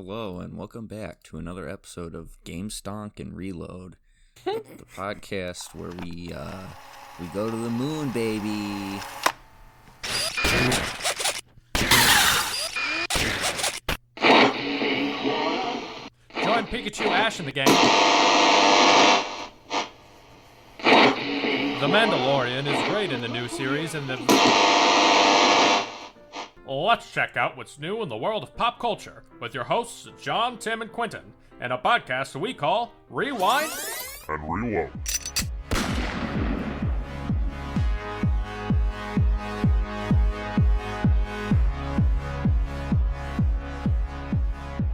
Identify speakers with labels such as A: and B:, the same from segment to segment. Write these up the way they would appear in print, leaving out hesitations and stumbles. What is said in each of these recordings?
A: Hello, and welcome back to another episode of Game Stonk and Reload, the podcast where we go to the moon, baby.
B: Join Pikachu Ash in the game. The Mandalorian is great in the new series, and let's check out what's new in the world of pop culture with your hosts John, Tim, and Quentin, and a podcast we call Rewind
C: and Reload.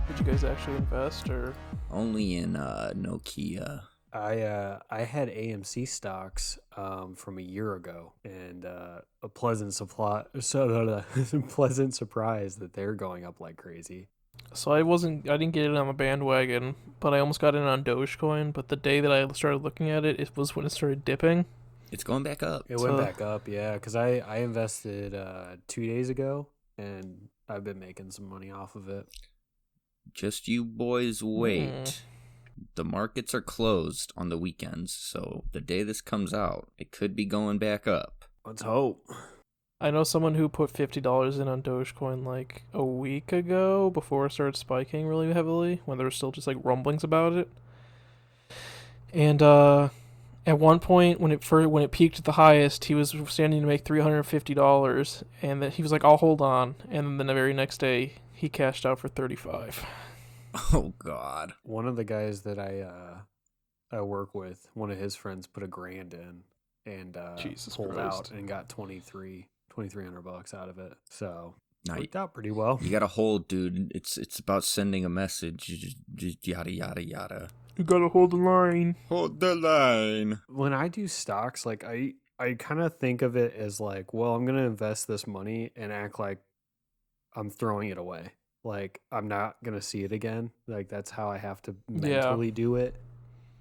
D: Did you guys actually invest, or
A: Only in Nokia.
E: I had AMC stocks from a year ago, and a pleasant pleasant surprise that they're going up like crazy.
D: so I didn't get it on the bandwagon, but I almost got in on Dogecoin. But the day that I started looking at it, it was when it started dipping.
A: It's going back up.
E: It went back up, yeah, because I invested 2 days ago, and I've been making some money off of it.
A: Just you boys wait. The markets are closed on the weekends, so the day this comes out, it could be going back up.
E: Let's hope.
D: I know someone who put $50 in on Dogecoin like a week ago before it started spiking really heavily, when there were still just like rumblings about it. And at one point, when it peaked at the highest, he was standing to make $350, and then he was like, "I'll hold on," and then the very next day, he cashed out for $35.
A: Oh, God.
E: One of the guys that I work with, one of his friends put $1,000 in and
D: Jesus
E: pulled
D: Christ.
E: out and got $2,300 out of it. So
A: Now,
E: worked out pretty well.
A: you gotta hold, dude. It's about sending a message. Just yada, yada, yada.
D: You gotta hold the line.
A: Hold the line.
E: When I do stocks, like I kind of think of it as like, well, I'm gonna invest this money and act like I'm throwing it away. Like I'm not gonna see it again. Like that's how I have to mentally do it.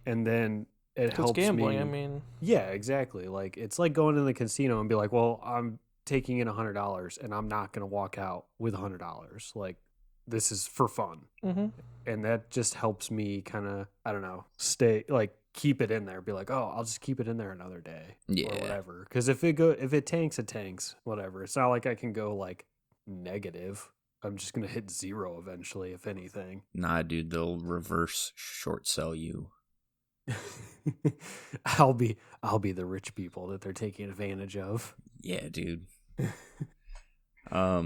E: And then it helps
D: gambling,
E: me.
D: I mean.
E: Yeah, exactly. Like it's like going to the casino and be like, well, I'm taking in $100 and I'm not gonna walk out with $100. Like this is for fun.
D: Mm-hmm.
E: And that just helps me kind of, I don't know, keep it in there. Be like, oh, I'll just keep it in there another day,
A: Yeah.
E: or whatever. Because if it tanks, it tanks. Whatever. It's not like I can go like negative. I'm just gonna hit zero eventually, if anything.
A: Nah, dude, they'll reverse short sell you.
E: I'll be the rich people that they're taking advantage of.
A: Yeah, dude. I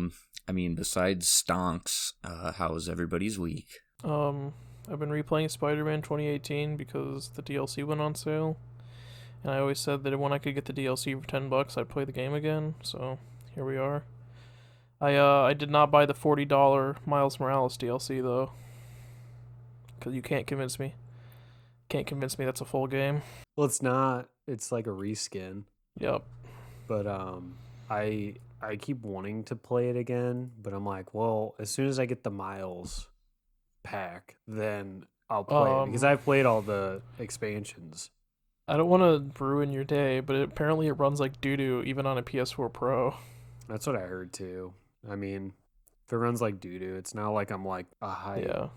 A: mean, besides stonks, how was everybody's week?
D: I've been replaying Spider-Man 2018 because the DLC went on sale, and I always said that when I could get the DLC for $10, I'd play the game again. So here we are. I did not buy the $40 Miles Morales DLC though, because you can't convince me. Can't convince me that's a full game.
E: Well, it's not. It's like a reskin.
D: Yep.
E: But I keep wanting to play it again, but I'm like, well, as soon as I get the Miles pack, then I'll play it because I've played all the expansions.
D: I don't want to ruin your day, but apparently it runs like doo-doo even on a PS4 Pro.
E: That's what I heard too. I mean, if it runs like doo-doo, it's not like I'm like a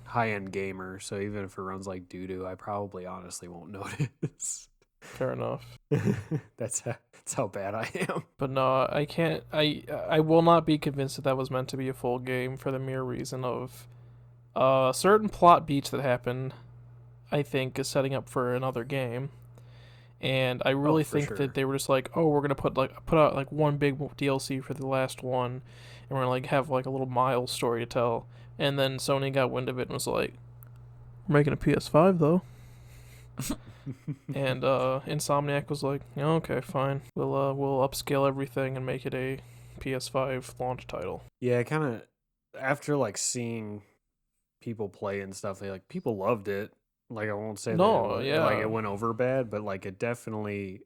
E: high-end gamer, so even if it runs like doo-doo, I probably honestly won't notice.
D: Fair enough.
E: That's how bad I am.
D: But no, I can't. I will not be convinced that was meant to be a full game for the mere reason of certain plot beats that happen. I think is setting up for another game, and I really think
E: sure.
D: that they were just like, oh, we're gonna put out like one big DLC for the last one, and we're gonna like have like a little Miles story to tell. And then Sony got wind of it and was like, we're making a PS5 though. And Insomniac was like, yeah, okay, fine. We'll upscale everything and make it a PS5 launch title.
E: Yeah, kind of after like seeing people play and stuff, people loved it. Like I won't say like it went over bad, but like it definitely,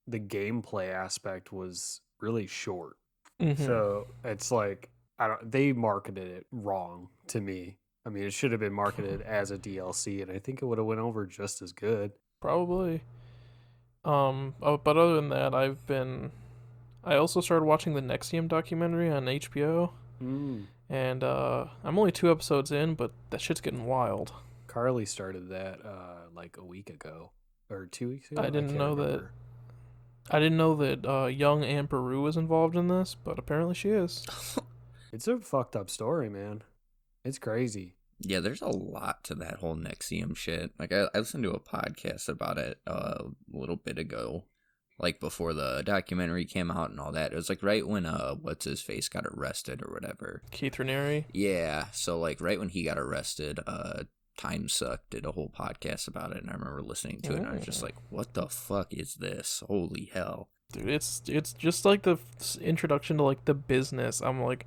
E: the gameplay aspect was really short.
D: Mm-hmm.
E: So it's like they marketed it wrong to me. I mean, it should have been marketed as a DLC, and I think it would have went over just as good.
D: Probably. But other than that, I also started watching the Nexium documentary on HBO. And I'm only 2 episodes in, but that shit's getting wild.
E: Carly started that like a week ago or 2 weeks ago.
D: I didn't
E: can't
D: know
E: remember.
D: I didn't know that young Anne Peru was involved in this, but apparently she is.
E: It's a fucked up story, man. It's crazy.
A: Yeah, there's a lot to that whole Nexium shit. Like, I listened to a podcast about it a little bit ago, like before the documentary came out and all that. It was like right when what's his face got arrested or whatever.
D: Keith Raniere.
A: Yeah, so like right when he got arrested, Time Suck did a whole podcast about it, and I remember listening to it, and I was just like, "What the fuck is this? Holy hell!"
D: Dude, it's just like the introduction to like the business. I'm like,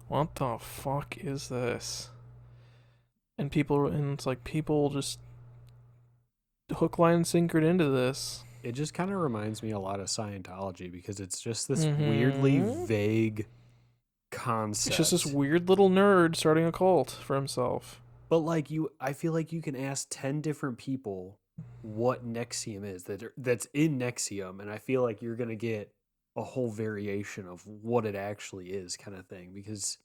D: what the fuck is this? And it's like people just hook, line, and sinkered into this.
E: It just kind of reminds me a lot of Scientology because it's just this weirdly vague concept.
D: It's just this weird little nerd starting a cult for himself.
E: But like I feel like you can ask 10 different people what Nexium is that's in Nexium, and I feel like you're gonna get a whole variation of what it actually is, kind of thing. Because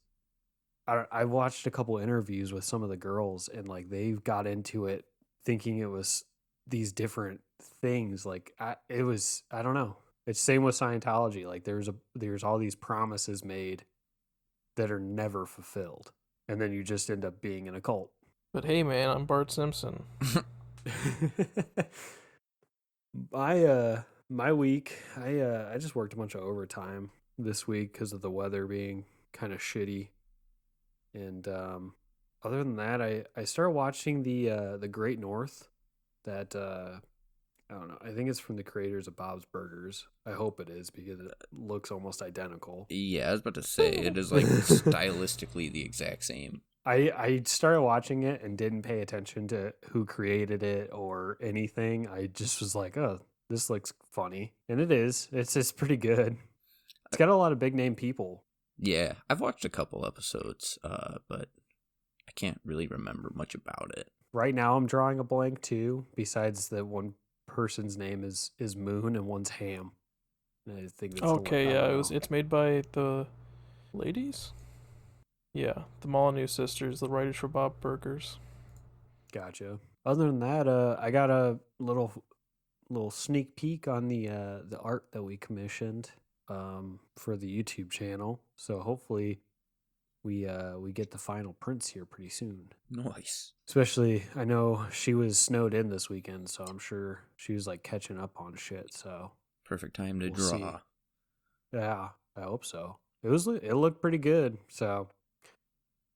E: I watched a couple interviews with some of the girls, and like they got into it thinking it was these different things. Like I don't know. It's same with Scientology. Like there's all these promises made that are never fulfilled, and then you just end up being in a cult.
D: But hey, man, I'm Bart Simpson.
E: My week, I just worked a bunch of overtime this week because of the weather being kind of shitty, and other than that, I started watching the Great North. That I don't know. I think it's from the creators of Bob's Burgers. I hope it is because it looks almost identical.
A: Yeah, I was about to say it is like stylistically the exact same.
E: I started watching it and didn't pay attention to who created it or anything. I just was like, oh, this looks funny. And it is. It's pretty good. It's got a lot of big name people.
A: Yeah, I've watched a couple episodes, but I can't really remember much about it.
E: Right now I'm drawing a blank too, besides that one person's name is Moon and one's Ham. And I think that's
D: Okay, yeah, it's made by the ladies? Yeah, the Molyneux sisters, the writers for Bob Burgers.
E: Gotcha. Other than that, I got a little sneak peek on the art that we commissioned for the YouTube channel. So hopefully we get the final prints here pretty soon.
A: Nice.
E: Especially, I know she was snowed in this weekend, so I'm sure she was like catching up on shit. So
A: Perfect time to
E: we'll
A: draw.
E: see. Yeah, I hope so. It looked pretty good. So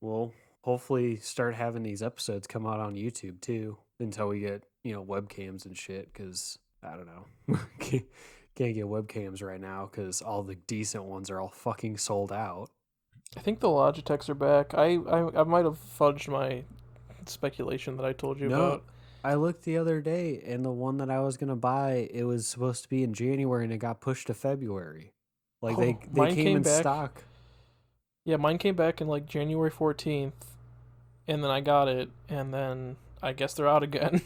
E: we'll hopefully start having these episodes come out on YouTube too until we get, webcams and shit, because I don't know. Can't get webcams right now because all the decent ones are all fucking sold out.
D: I think the Logitechs are back. I might have fudged my speculation that I told you about.
E: I looked the other day, and the one that I was gonna buy, it was supposed to be in January, and it got pushed to February. Like they came in
D: back.
E: stock.
D: Yeah, mine came back in like January 14th, and then I got it, and then I guess they're out again.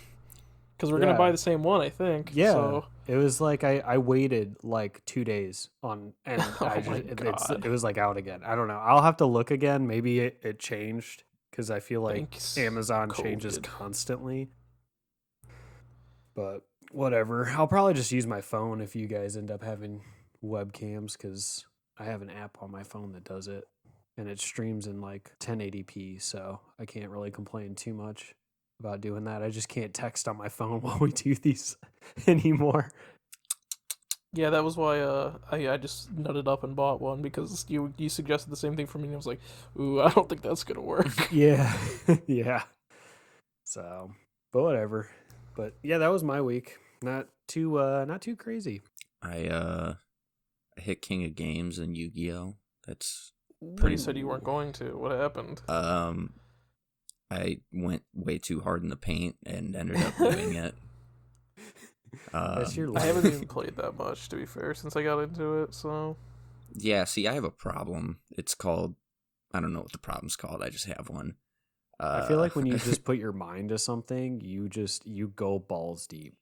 D: Because we're going to buy the same one, I think.
E: Yeah.
D: So.
E: It was like I waited like 2 days on, and
D: God.
E: it was like out again. I don't know. I'll have to look again. Maybe it changed because I feel like
D: Thanks,
E: Amazon
D: COVID.
E: changes constantly. But whatever. I'll probably just use my phone if you guys end up having webcams, because I have an app on my phone that does it, and it streams in like 1080p, so I can't really complain too much about doing that. I just can't text on my phone while we do these anymore.
D: Yeah, that was why I just nutted up and bought one, because you suggested the same thing for me, and I was like, ooh, I don't think that's gonna work.
E: Yeah. Yeah. So, but whatever. But yeah, that was my week. Not too crazy.
A: I hit King of Games and Yu-Gi-Oh. That's
D: You said you weren't going to. What happened?
A: I went way too hard in the paint and ended up doing it.
E: That's your
D: I
E: life.
D: haven't even played that much, to be fair, since I got into it, so...
A: Yeah, see, I have a problem. It's called... I don't know what the problem's called. I just have one.
E: I feel like when you just put your mind to something, you go balls deep.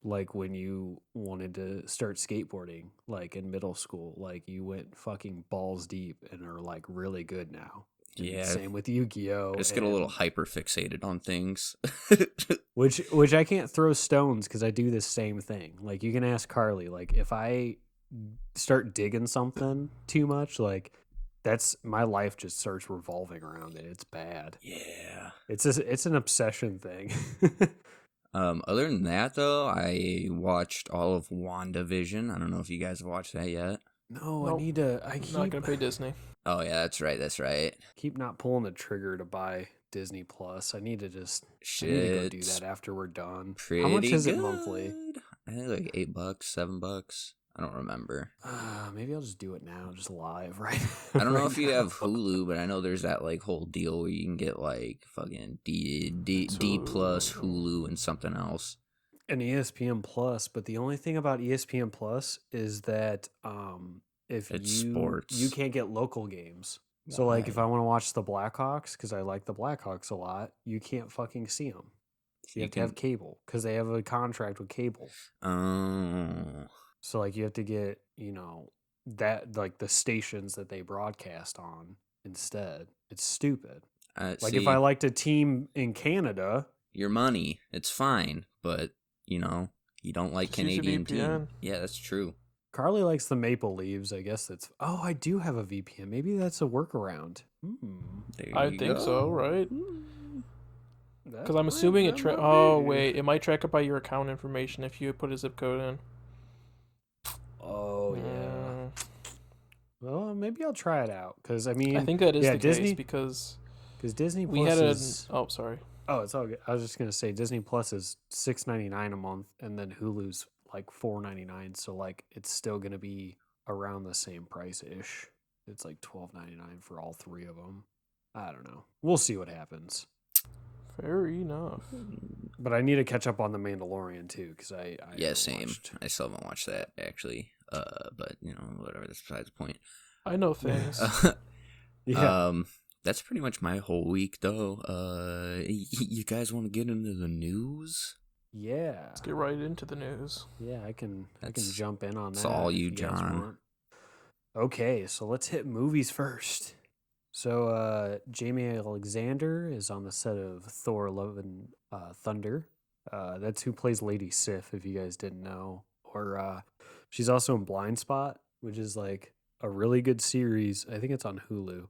E: Like when you wanted to start skateboarding, like in middle school, like you went fucking balls deep and are like really good now.
A: Yeah.
E: Same with Yu-Gi-Oh.
A: I just get a little hyper fixated on things.
E: Which I can't throw stones because I do the same thing. Like, you can ask Carly. Like, if I start digging something too much, like, that's my life just starts revolving around it. It's bad.
A: Yeah.
E: It's an obsession thing.
A: Other than that, though, I watched all of WandaVision. I don't know if you guys have watched that yet.
E: No,
D: Nope.
E: I need to.
D: I'm not gonna pay Disney.
A: Oh yeah, that's right.
E: Keep not pulling the trigger to buy Disney Plus. I need to just.
A: Shit.
E: I need to go do that after we're done.
A: Pretty
E: How much is
A: good.
E: it monthly?
A: I think like $8, $7. I don't remember.
E: Maybe I'll just do it now, just live, right?
A: I don't know
E: right
A: if you
E: now.
A: have Hulu, but I know there's that like whole deal where you can get like fucking D plus Hulu and something else.
E: An ESPN Plus, but the only thing about ESPN Plus is that if
A: It's
E: you
A: sports.
E: you can't get local games. So like if
A: Why?
E: I want to watch the Blackhawks because I like the Blackhawks a lot, you can't fucking see them. You have to have cable because they have a contract with cable.
A: Oh.
E: So like you have to get, that like the stations that they broadcast on instead. It's stupid. Like if I liked a team in Canada,
A: your money, it's fine, but you don't like
D: Just use your
A: Canadian
D: VPN.
A: team. Yeah, that's true.
E: Carly likes the Maple Leaves. I guess that's. Oh, I do have a VPN. Maybe that's a workaround.
A: There
D: I
A: you
D: think
A: go.
D: so, right?
E: That
D: Because I'm
E: might-
D: assuming
E: that
D: it.
E: might
D: Oh
E: be.
D: wait, it might track it by your account information if you put a zip code in.
E: Oh yeah.
D: Mm,
E: Well, maybe I'll try it out because I mean,
D: I think that is
E: yeah,
D: the
E: Disney
D: case because
E: Disney
D: we
E: Plus
D: had a.
E: is.
D: Oh, sorry.
E: Oh, it's all good. I was just gonna say Disney Plus is $6.99 a month, and then Hulu's like $4.99. So like it's still gonna be around the same price ish. It's like $12.99 for all three of them. I don't know. We'll see what happens.
D: Fair enough.
E: But I need to catch up on The Mandalorian too because I
A: Yeah,
E: haven't
A: same.
E: watched-
A: I still haven't watched that actually. But whatever. That's besides the point.
D: I know things.
E: Yeah.
A: That's pretty much my whole week, though. You guys want to get into the news?
E: Yeah.
D: Let's get right into the news.
E: Yeah, I can
A: That's-
E: jump in on that.
A: that's all
E: if
A: you,
E: guys
A: John.
E: want. Okay, so let's hit movies first. So Jamie Alexander is on the set of Thor: Love and Thunder. That's who plays Lady Sif, if you guys didn't know. Or she's also in Blind Spot, which is like a really good series. I think it's on Hulu,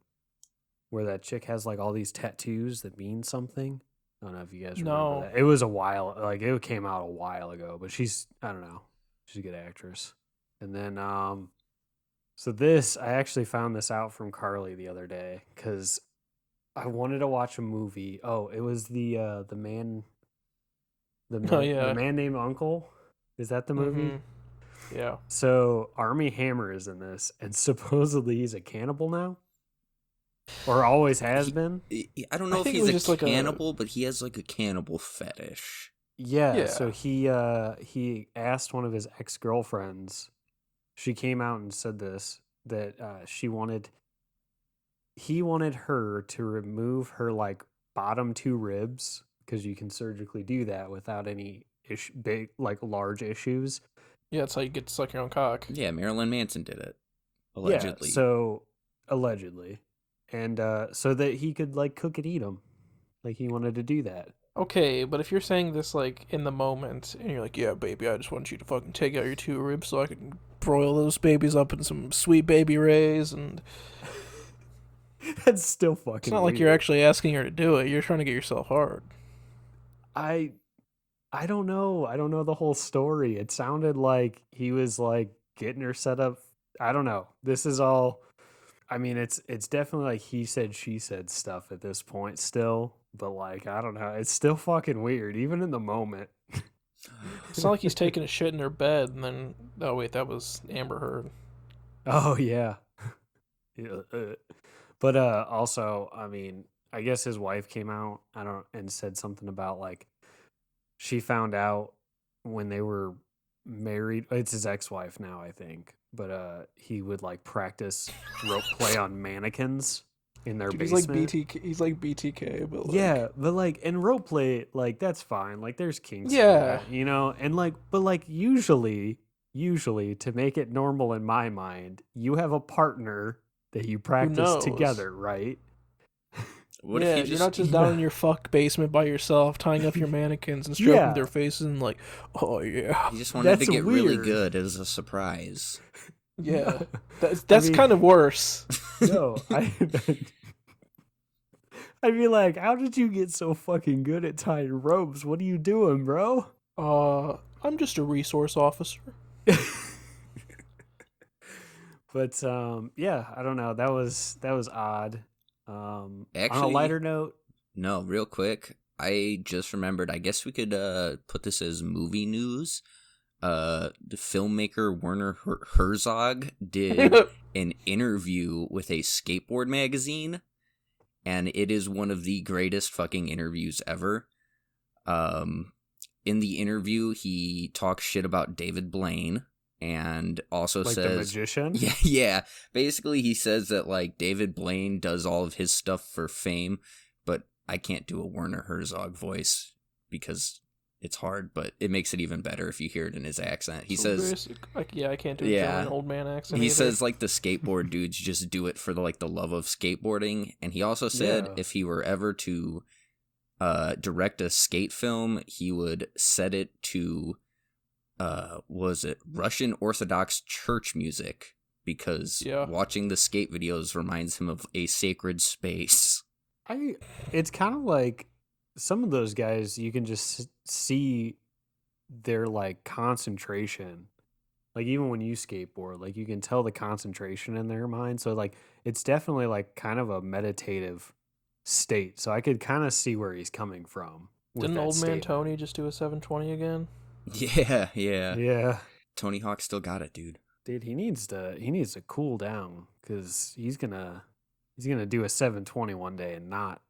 E: where that chick has like all these tattoos that mean something. I don't know if you guys remember
D: No.
E: that. It was a while, like it came out a while ago, but I don't know. She's a good actress. And then, so this, I actually found this out from Carly the other day because I wanted to watch a movie. Oh, it was the man,
D: Oh, yeah.
E: the man named Uncle. Is that the movie?
D: Mhm. Yeah.
E: So Army Hammer is in this, and supposedly he's a cannibal now, or always has been.
A: I don't know
D: I
A: if
D: think it
A: he's
D: was
A: a
D: just like a-
A: cannibal, but he has like a cannibal fetish.
E: Yeah,
D: Yeah.
E: so he asked one of his ex-girlfriends. She came out and said this that he wanted her to remove her like bottom two ribs because you can surgically do that without any large issues.
D: Yeah, that's how you get to suck your own cock.
A: Yeah, Marilyn Manson did it. Allegedly.
E: Yeah, so allegedly. And so that he could like cook and eat them. Like he wanted to do that.
D: Okay, but if you're saying this like in the moment and you're like, yeah, baby, I just want you to fucking take out your two ribs so I can broil those babies up in some sweet baby rays, and
E: That's still fucking
D: it's not like you're
E: weird.
D: actually asking her to do it. You're trying to get yourself hard.
E: I don't know. I don't know the whole story. It sounded like he was like getting her set up. I don't know. This is all. I mean, it's definitely like he said, she said stuff at this point still. But like, I don't know. It's still fucking weird, even in the moment.
D: It's not like he's taking a shit in her bed and then, oh wait, that was Amber Heard.
E: Oh yeah. Yeah. But also, I mean, I guess his wife came out. And said something about like she found out when they were married. It's his ex-wife now, I think. But he would like practice rope play on mannequins in their
D: Dude,
E: basement.
D: he's like BTK, but like,
E: Yeah, but like in rope play, like that's fine. Like there's kinks, for
D: Yeah.
E: that, and like, but like usually to make it normal in my mind, you have a partner that you practice
D: knows?
E: together, right?
A: What
D: yeah,
A: if he
D: you're
A: just
D: not just down in your fuck basement by yourself, tying up your mannequins and stroking
E: Yeah.
D: their faces and like, oh yeah,
A: he just wanted to
E: That's
A: get really
E: weird.
A: good as a surprise?
D: yeah.
E: No.
D: That's
E: mean-
D: kind of worse.
E: No, I'd be like, how did you get so fucking good at tying ropes? What are you doing, bro?
D: I'm just a resource officer.
E: But yeah, I don't know. That was odd. On a
A: Actually-
E: lighter note,
A: No, real quick. I just remembered. I guess we could put this as movie news. The filmmaker Werner Herzog did an interview with a skateboard magazine, and it is one of the greatest fucking interviews ever. In the interview, he talks shit about David Blaine, and also
E: like
A: says,
E: the magician.
A: yeah. Basically, he says that like David Blaine does all of his stuff for fame, but I can't do a Werner Herzog voice because it's hard. But it makes it even better if you hear it in his accent. He says,
D: I can't do a
A: Yeah.
D: German old man accent.
A: he
D: either.
A: says like the skateboard dudes just do it for the love of skateboarding, and he also said
E: Yeah.
A: if he were ever to direct a skate film, he would set it to was it Russian Orthodox church music, because
D: Yeah.
A: watching the skate videos reminds him of a sacred space.
E: It's kind of like some of those guys, you can just see their like concentration. Like even when you skateboard, like you can tell the concentration in their mind. So like it's definitely like kind of a meditative state. So I could kind of see where he's coming from. with
D: Didn't
E: that
D: old man
E: statement.
D: Tony just do a 720 again?
A: Yeah.
E: Yeah.
A: Tony Hawk still got it, dude.
E: Dude, he needs to cool down because he's gonna do a 720 one day and not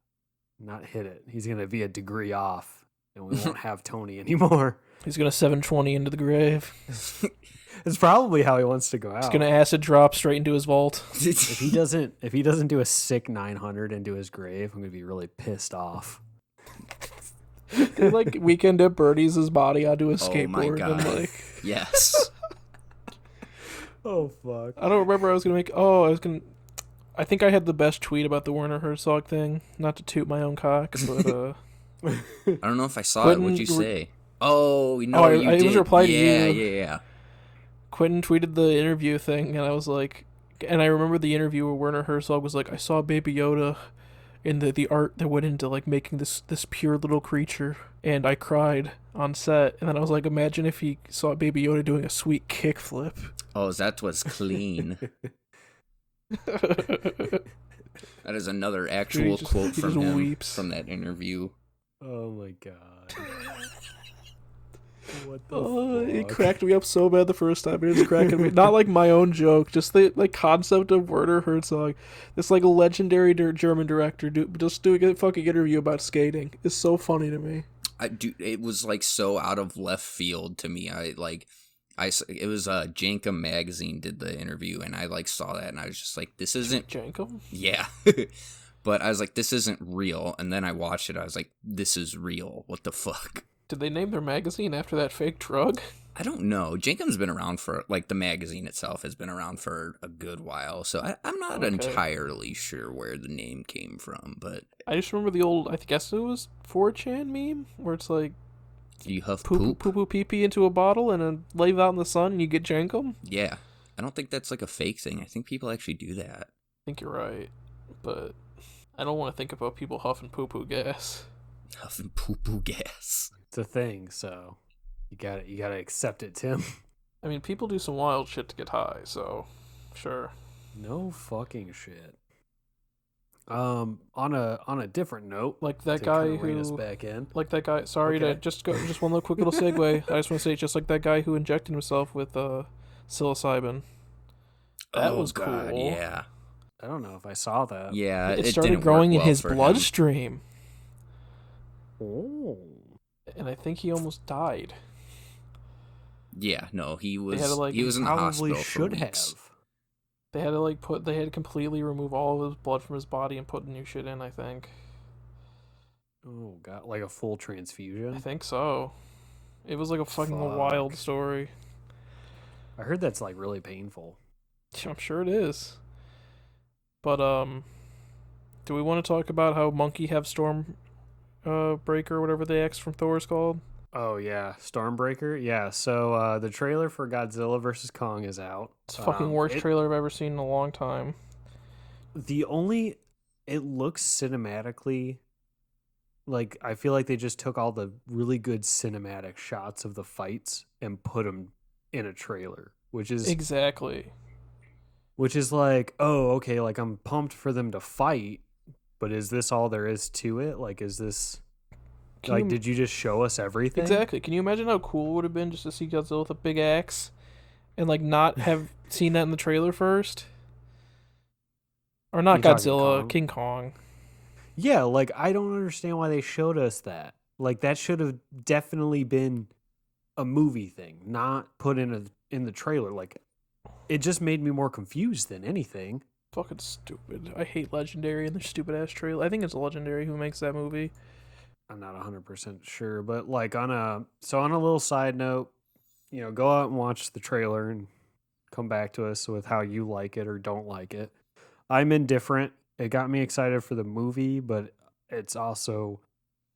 E: hit it. He's gonna be a degree off, and we won't have Tony anymore.
D: He's gonna 720 into the grave.
E: It's probably how he wants to go out.
D: He's gonna acid drop straight into his vault.
E: If he doesn't do a sick 900 into his grave, I'm gonna be really pissed off.
D: They like Weekend at Bernie's body onto a
A: Oh my
D: skateboard and
A: God.
D: like
A: Yes.
E: Oh fuck.
D: I don't remember I I think I had the best tweet about the Werner Herzog thing. Not to toot my own cock, but
A: I don't know if I saw
D: Quentin-
A: it. What'd you say? Oh, no, you
D: it
A: did.
D: was a reply to
A: yeah,
D: you.
A: Yeah.
D: Quentin tweeted the interview thing, and I was like, and I remember the interview where Werner Herzog was like, I saw Baby Yoda in the art that went into like making this pure little creature, and I cried on set. And then I was like, imagine if he saw Baby Yoda doing a sweet kickflip.
A: Oh, that was clean. That is another actual
D: just-
A: quote
D: he
A: from
D: just
A: him
D: weeps.
A: from that interview.
E: Oh my god. What the
D: It
E: fuck?
D: cracked me up so bad the first time. It was cracking me. Not like my own joke, just the like concept of Werner Herzog, this like legendary German director, just doing a fucking interview about skating is so funny to me.
A: It was like so out of left field to me. It was Jankum magazine did the interview, and I like saw that, and I was just like, this isn't.
D: Jankum?
A: Yeah. But I was like, this isn't real. And then I watched it. I was like, this is real. What the fuck?
D: Did they name their magazine after that fake drug?
A: I don't know. Jankum's been around for, like, the magazine itself has been around for a good while. So I'm not
D: Okay.
A: entirely sure where the name came from. But
D: I just remember the old, I guess it was 4chan meme, where it's like,
A: you huff
D: poo
A: poop?
D: pee pee into a bottle and then leave out in the sun and you get Jankum?
A: Yeah. I don't think that's like a fake thing. I think people actually do that.
D: I think you're right, but I don't want to think about people huffing poo gas.
A: Huffing poo gas.
E: It's a thing, so you gotta accept it, Tim.
D: I mean, people do some wild shit to get high, so sure.
E: No fucking shit. On a different note,
D: Like that
E: to
D: guy
E: kinda rein us
D: who,
E: back in.
D: like that guy. Sorry
E: Okay.
D: to just one little quick little segue. I just want to say, just like that guy who injected himself with psilocybin. That was
A: God,
D: cool.
A: Yeah.
E: I don't know if I saw that.
A: Yeah.
D: It
A: didn't
D: started
A: work
D: growing in
A: well
D: his
A: for him.
D: bloodstream,
E: Oh.
D: and I think he almost died.
A: Yeah, no, he was
D: had to, like,
A: he was in the
E: Probably
A: hospital
E: should
A: for weeks.
E: have.
D: They had to they had to completely remove all of his blood from his body and put new shit in, I think.
E: Oh god, like a full
D: I
E: transfusion.
D: think so. It was like a fucking
E: Fuck.
D: wild story.
E: I heard that's like really painful.
D: I'm sure it is. But Do we want to talk about how Monkey have Storm Breaker, whatever the X from Thor is called?
E: Oh yeah, Stormbreaker. Yeah. So the trailer for Godzilla vs Kong is out.
D: It's the fucking worst trailer I've ever seen in a long time.
E: It looks cinematically like I feel like they just took all the really good cinematic shots of the fights and put them in a trailer, which is
D: exactly.
E: Which is like, oh, okay, like I'm pumped for them to fight, but is this all there is to it? Like, is this did you just show us everything?
D: Exactly. Can you imagine how cool it would have been just to see Godzilla with a big axe and like not have seen that in the trailer first? Or not Godzilla, King Kong.
E: Yeah, like I don't understand why they showed us that. Like that should have definitely been a movie thing, not put in the trailer. Like it just made me more confused than anything.
D: Fucking stupid. I hate Legendary and their stupid ass trailer. I think it's Legendary who makes that movie.
E: I'm not 100% sure, but like on a little side note, go out and watch the trailer and come back to us with how you like it or don't like it. I'm indifferent. It got me excited for the movie, but it's also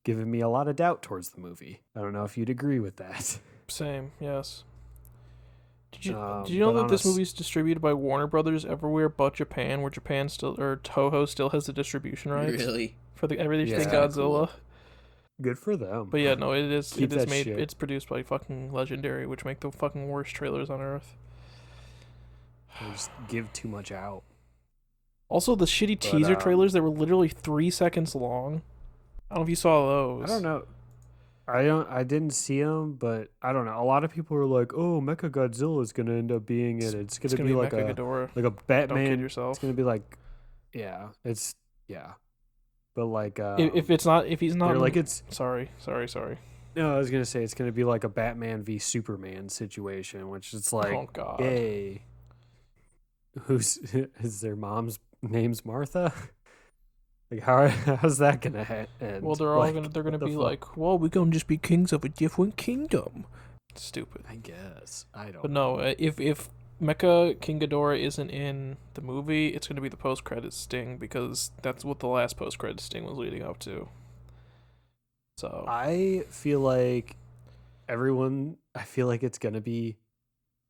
E: given me a lot of doubt towards the movie. I don't know if you'd agree with that.
D: Same, yes. Did you know that this movie is distributed by Warner Brothers everywhere but Japan, where Toho still has the distribution rights?
A: Really?
D: For everything Godzilla.
A: Cool.
E: Good for them.
D: But yeah, no, it's produced by fucking Legendary, which make the fucking worst trailers on earth.
E: They just give too much out.
D: Also, the shitty teaser trailers that were literally 3 seconds long. I don't know if you saw those.
E: I don't know. I didn't see them, but I don't know. A lot of people were like, "Oh, Mecha Godzilla is gonna end up being it. It's gonna be like a Batman."
D: Don't kid yourself.
E: It's gonna be like, yeah, but like,
D: if he's not,
E: they're like it's.
D: Sorry.
E: No, I was gonna say it's gonna be like a Batman v Superman situation, which it's like,
D: oh god,
E: yay. Is their mom's name's Martha? Like how's that gonna end?
D: Well, they're gonna be like, well, we're gonna just be kings of a different kingdom. Stupid.
E: I guess I don't.
D: But no, if Mecha King Ghidorah isn't in the movie, it's gonna be the post-credit sting because that's what the last post-credit sting was leading up to. So
E: I feel like it's gonna be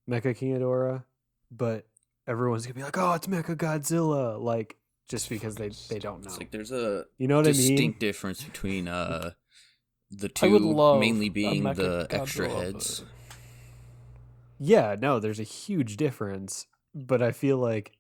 E: Mecha King Ghidorah, but everyone's gonna be like, oh, it's Mecha Godzilla, like. Just because they don't know.
A: It's like there's a
E: distinct
A: difference between the two, mainly being the extra
D: Godzilla,
A: heads.
D: but...
E: Yeah, no, there's a huge difference. But I feel like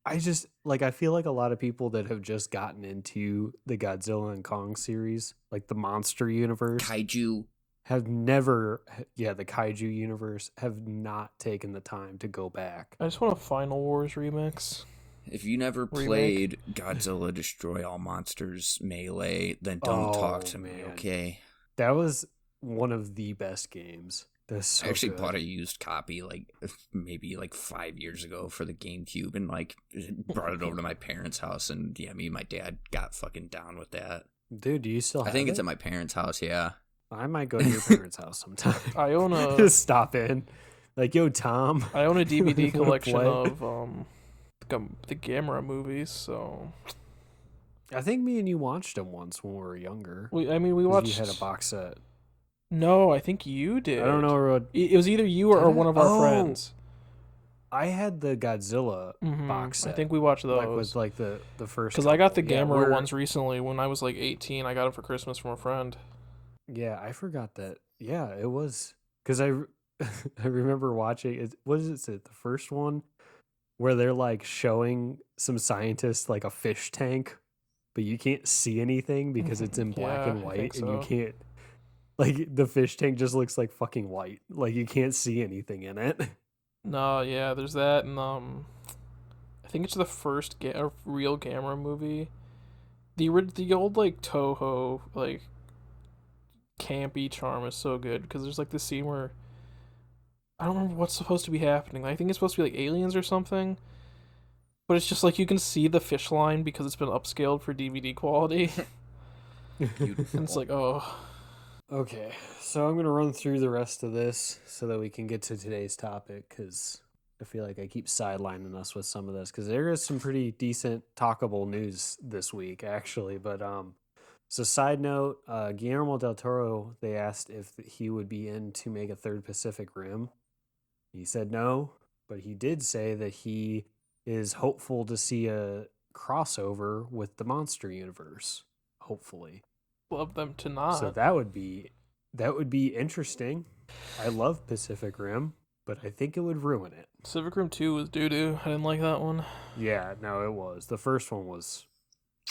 E: I feel like a lot of people that have just gotten into the Godzilla and Kong series, like the monster universe,
A: Kaiju,
E: the Kaiju universe, have not taken the time to go back.
D: I just want a Final Wars remix.
A: If you never played Godzilla Destroy All Monsters Melee, then don't talk to me, okay?
E: That was one of the best games. That's so
A: I actually
E: good.
A: bought a used copy maybe 5 years ago for the GameCube and brought it over to my parents' house, and yeah, me and my dad got fucking down with that.
E: Dude, do you still have it?
A: I think it's at my parents' house, yeah.
E: I might go to your parents' house sometime.
D: I own a
E: just stop in. Like, yo, Tom.
D: I own a DVD collection of the Gamera movies, so
E: I think me and you watched them once when we were younger.
D: We watched.
E: You had a box set.
D: No, I think you did.
E: I don't know.
D: It was either you or one of our friends.
E: I had the Godzilla box set.
D: I think we watched those.
E: With the first.
D: Because I got the Gamera ones recently when I was 18. I got them for Christmas from a friend.
E: Yeah, I forgot that. Yeah, it was because I remember watching it. What is it? The first one where they're showing some scientists a fish tank, but you can't see anything because it's in black and white, and you can't. The fish tank just looks like fucking white. You can't see anything in it.
D: No, yeah, there's that, and I think it's the first real Gamera movie. The old Toho campy charm is so good because there's this scene where I don't remember what's supposed to be happening. I think it's supposed to be aliens or something, but it's just you can see the fish line because it's been upscaled for DVD quality. And it's oh.
E: Okay, so I'm going to run through the rest of this so that we can get to today's topic, because I feel like I keep sidelining us with some of this because there is some pretty decent talkable news this week, actually. But so side note, Guillermo del Toro, they asked if he would be in to make a third Pacific Rim. He said no, but he did say that he is hopeful to see a crossover with the Monster Universe. Hopefully,
D: Love them to not.
E: so that would be interesting. I love Pacific Rim, but I think it would ruin it.
D: Pacific Rim 2 was doo-doo. I didn't like that one.
E: Yeah, no, it was. The first one was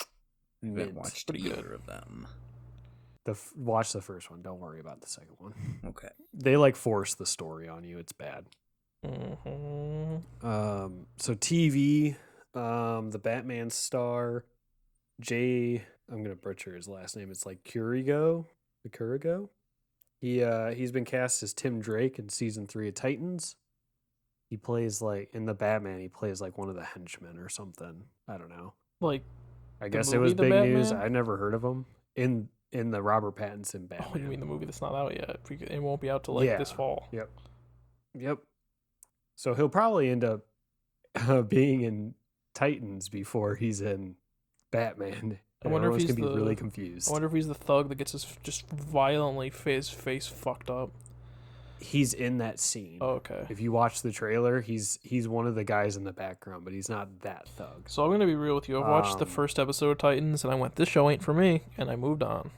A: I haven't
E: mint.
A: watched
D: Pretty good.
A: either of them.
E: Watch the first one. Don't worry about the second one.
A: Okay.
E: They like force the story on you. It's bad.
D: Mm-hmm.
E: So TV, the Batman star, I'm gonna butcher his last name. It's like Kurigo. He's been cast as Tim Drake in season 3 of Titans. He plays like in the Batman. He plays like one of the henchmen or something. I don't know.
D: Like,
E: I guess it
D: movie
E: was
D: The
E: big news.
D: Batman?
E: I never heard of him in the Robert Pattinson Batman.
D: oh, you mean the movie that's not out yet? It won't be out till like this fall.
E: Yep. So he'll probably end up being in Titans before he's in Batman.
D: I wonder if
E: Everyone's
D: he's
E: gonna be
D: the-
E: really confused.
D: I wonder if he's the thug that gets his just violently face fucked up.
E: He's in that scene.
D: Oh, okay.
E: If you watch the trailer, he's one of the guys in the background, but he's not that thug.
D: So I'm gonna be real with you. I watched the first episode of Titans, and I went, "This show ain't for me," and I moved on.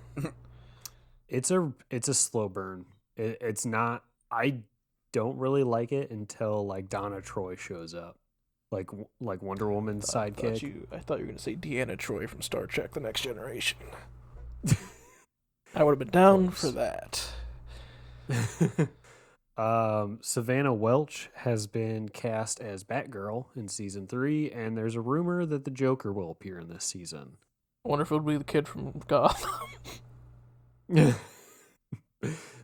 E: It's a slow burn. It's not. I don't really like it until like Donna Troy shows up, like Wonder Woman's sidekick.
D: I thought you were gonna say Deanna Troy from Star Trek: The Next Generation. I would have been down for that.
E: Savannah Welch has been cast as Batgirl in season 3, and there's a rumor that the Joker will appear in this season.
D: I wonder if it would be the kid from Gotham.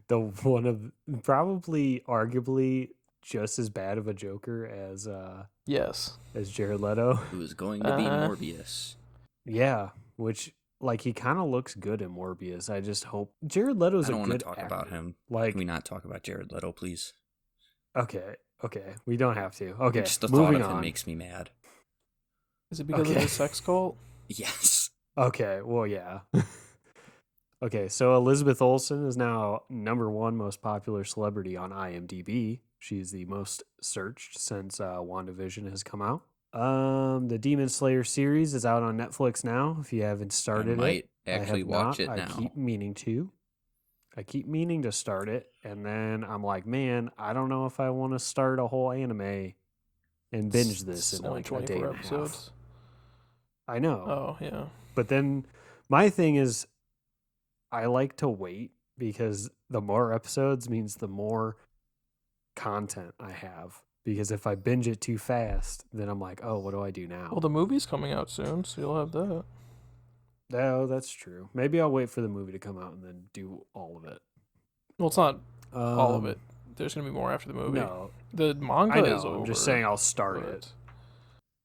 E: The one of probably arguably just as bad of a Joker as
D: Yes.
E: as Jared Leto.
A: Who is going to be Morbius?
E: Yeah, which like he kind of looks good in Morbius. I just hope Jared Leto's
A: I don't
E: a
A: want to
E: good
A: talk
E: actor.
A: about him.
E: Like,
A: Can we not talk about Jared Leto, please?
E: okay, we don't have to. Okay,
A: Just the thought
E: moving
A: of him
E: on.
A: makes me mad.
D: Is it because of
E: Okay.
D: the sex cult?
A: Yes.
E: Okay, well, yeah. Okay, so Elizabeth Olsen is now #1 most popular celebrity on IMDb. She's the most searched since WandaVision has come out. The Demon Slayer series is out on Netflix now. If you haven't started
A: might
E: it,
A: actually
E: have
A: watch
E: not.
A: it now.
E: I keep meaning to. I keep meaning to start it, and then I'm like, man, I don't know if I want to start a whole anime and binge this
D: It's
E: in
D: only
E: like a day
D: 24
E: and a half.
D: episodes.
E: I know.
D: Oh, yeah.
E: But then my thing is I like to wait because the more episodes means the more content I have. Because if I binge it too fast, then I'm like, oh, what do I do now?
D: Well, the movie's coming out soon, so you'll have that.
E: No, that's true. Maybe I'll wait for the movie to come out and then do all of it.
D: Well, it's not all of
E: Um,
D: it. There's going to be more after the movie.
E: No,
D: The manga
E: I know.
D: is over.
E: I'm just saying I'll start
D: but-
E: it.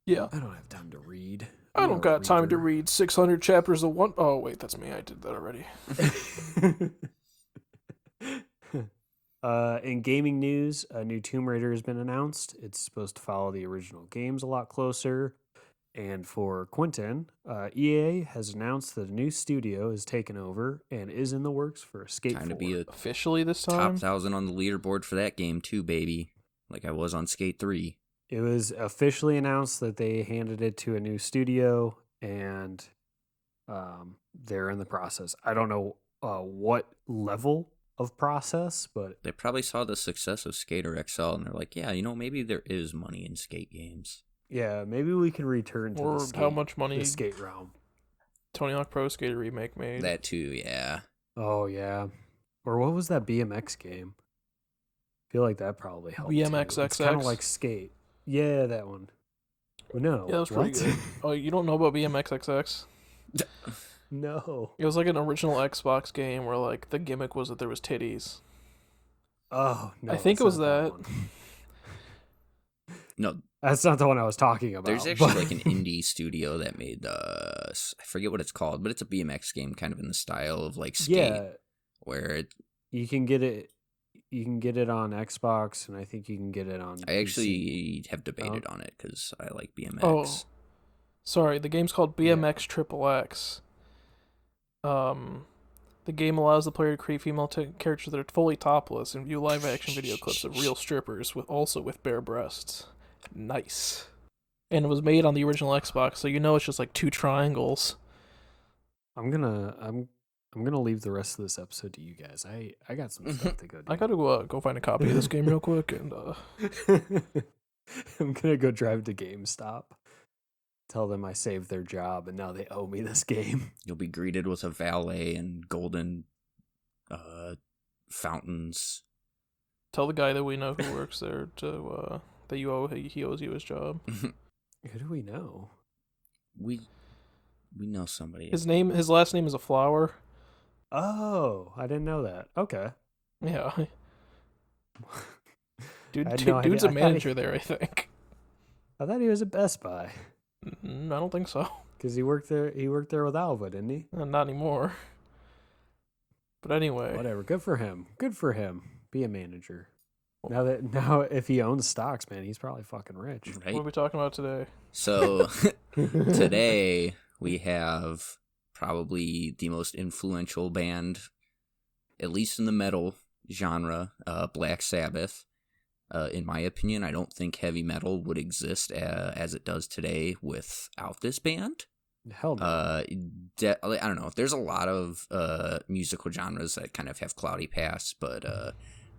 D: Yeah.
E: I don't have time to read.
D: I
E: I'm
D: don't
E: not
D: got
E: a
D: time to
E: reader.
D: read 600 chapters of one. Oh, wait, that's me. I did that already.
E: In gaming news, a new Tomb Raider has been announced. It's supposed to follow the original games a lot closer. And for Quentin, EA has announced that a new studio is taken over and is in the works for Skate
A: Time
E: 4.
A: to be a
D: Officially this
A: top
D: time?
A: 1,000 on the leaderboard for that game too, baby. Like I was on Skate 3.
E: It was officially announced that they handed it to a new studio, and they're in the process. I don't know what level of process, but
A: They probably saw the success of Skater XL and they're like, yeah, maybe there is money in skate games.
E: yeah, maybe we can return to
D: Or
E: the skate,
D: how much money
E: the skate realm.
D: Tony Hawk Pro Skater remake made.
A: That too, yeah.
E: Oh yeah, or what was that BMX game? I feel like that probably helped.
D: BMX
E: too. It's kind of
D: XX?
E: like skate. Yeah, that one. Well, no,
D: Yeah, that was pretty
E: what?
D: good. Oh, you don't know about BMXXX?
E: No.
D: It was like an original Xbox game where like the gimmick was that there was titties.
E: Oh no,
D: I think
E: it's
D: it was
E: not
D: that.
E: one.
A: No,
E: That's not the one I was talking about.
A: there's actually
E: but-
A: like an indie studio that made, I forget what it's called, but it's a BMX game kind of in the style of like Skate,
E: yeah,
A: where it,
E: you can get it. you can get it on Xbox, and I think you can get it on
A: I
E: PC.
A: actually have debated on it because I like BMX.
D: Oh, sorry. The game's called BMX XXX. The game allows the player to create female characters that are fully topless and view live-action video clips of real strippers with bare breasts. Nice. And it was made on the original Xbox, so it's just like 2 triangles.
E: I'm gonna leave the rest of this episode to you guys. I got some stuff to go do.
D: I gotta go find a copy of this game real quick, and
E: I'm gonna go drive to GameStop. Tell them I saved their job and now they owe me this game.
A: You'll be greeted with a valet and golden fountains.
D: Tell the guy that we know who works there to that he owes you his job.
E: Who do we know?
A: We know somebody.
D: His last name is a flower.
E: Oh, I didn't know that. Okay.
D: Yeah. Dude's
E: idea.
D: a manager there, I think.
E: I thought he was at Best Buy.
D: I don't think so.
E: Because he worked there with Alva, didn't he?
D: Not anymore. But anyway.
E: Whatever. Good for him. Be a manager. Now if he owns stocks, man, he's probably fucking rich.
A: Right?
D: What are we talking about today?
A: So today we have probably the most influential band, at least in the metal genre, Black Sabbath. In my opinion, I don't think heavy metal would exist as it does today without this band.
E: Hell no.
A: I don't know. There's a lot of musical genres that kind of have cloudy pasts, but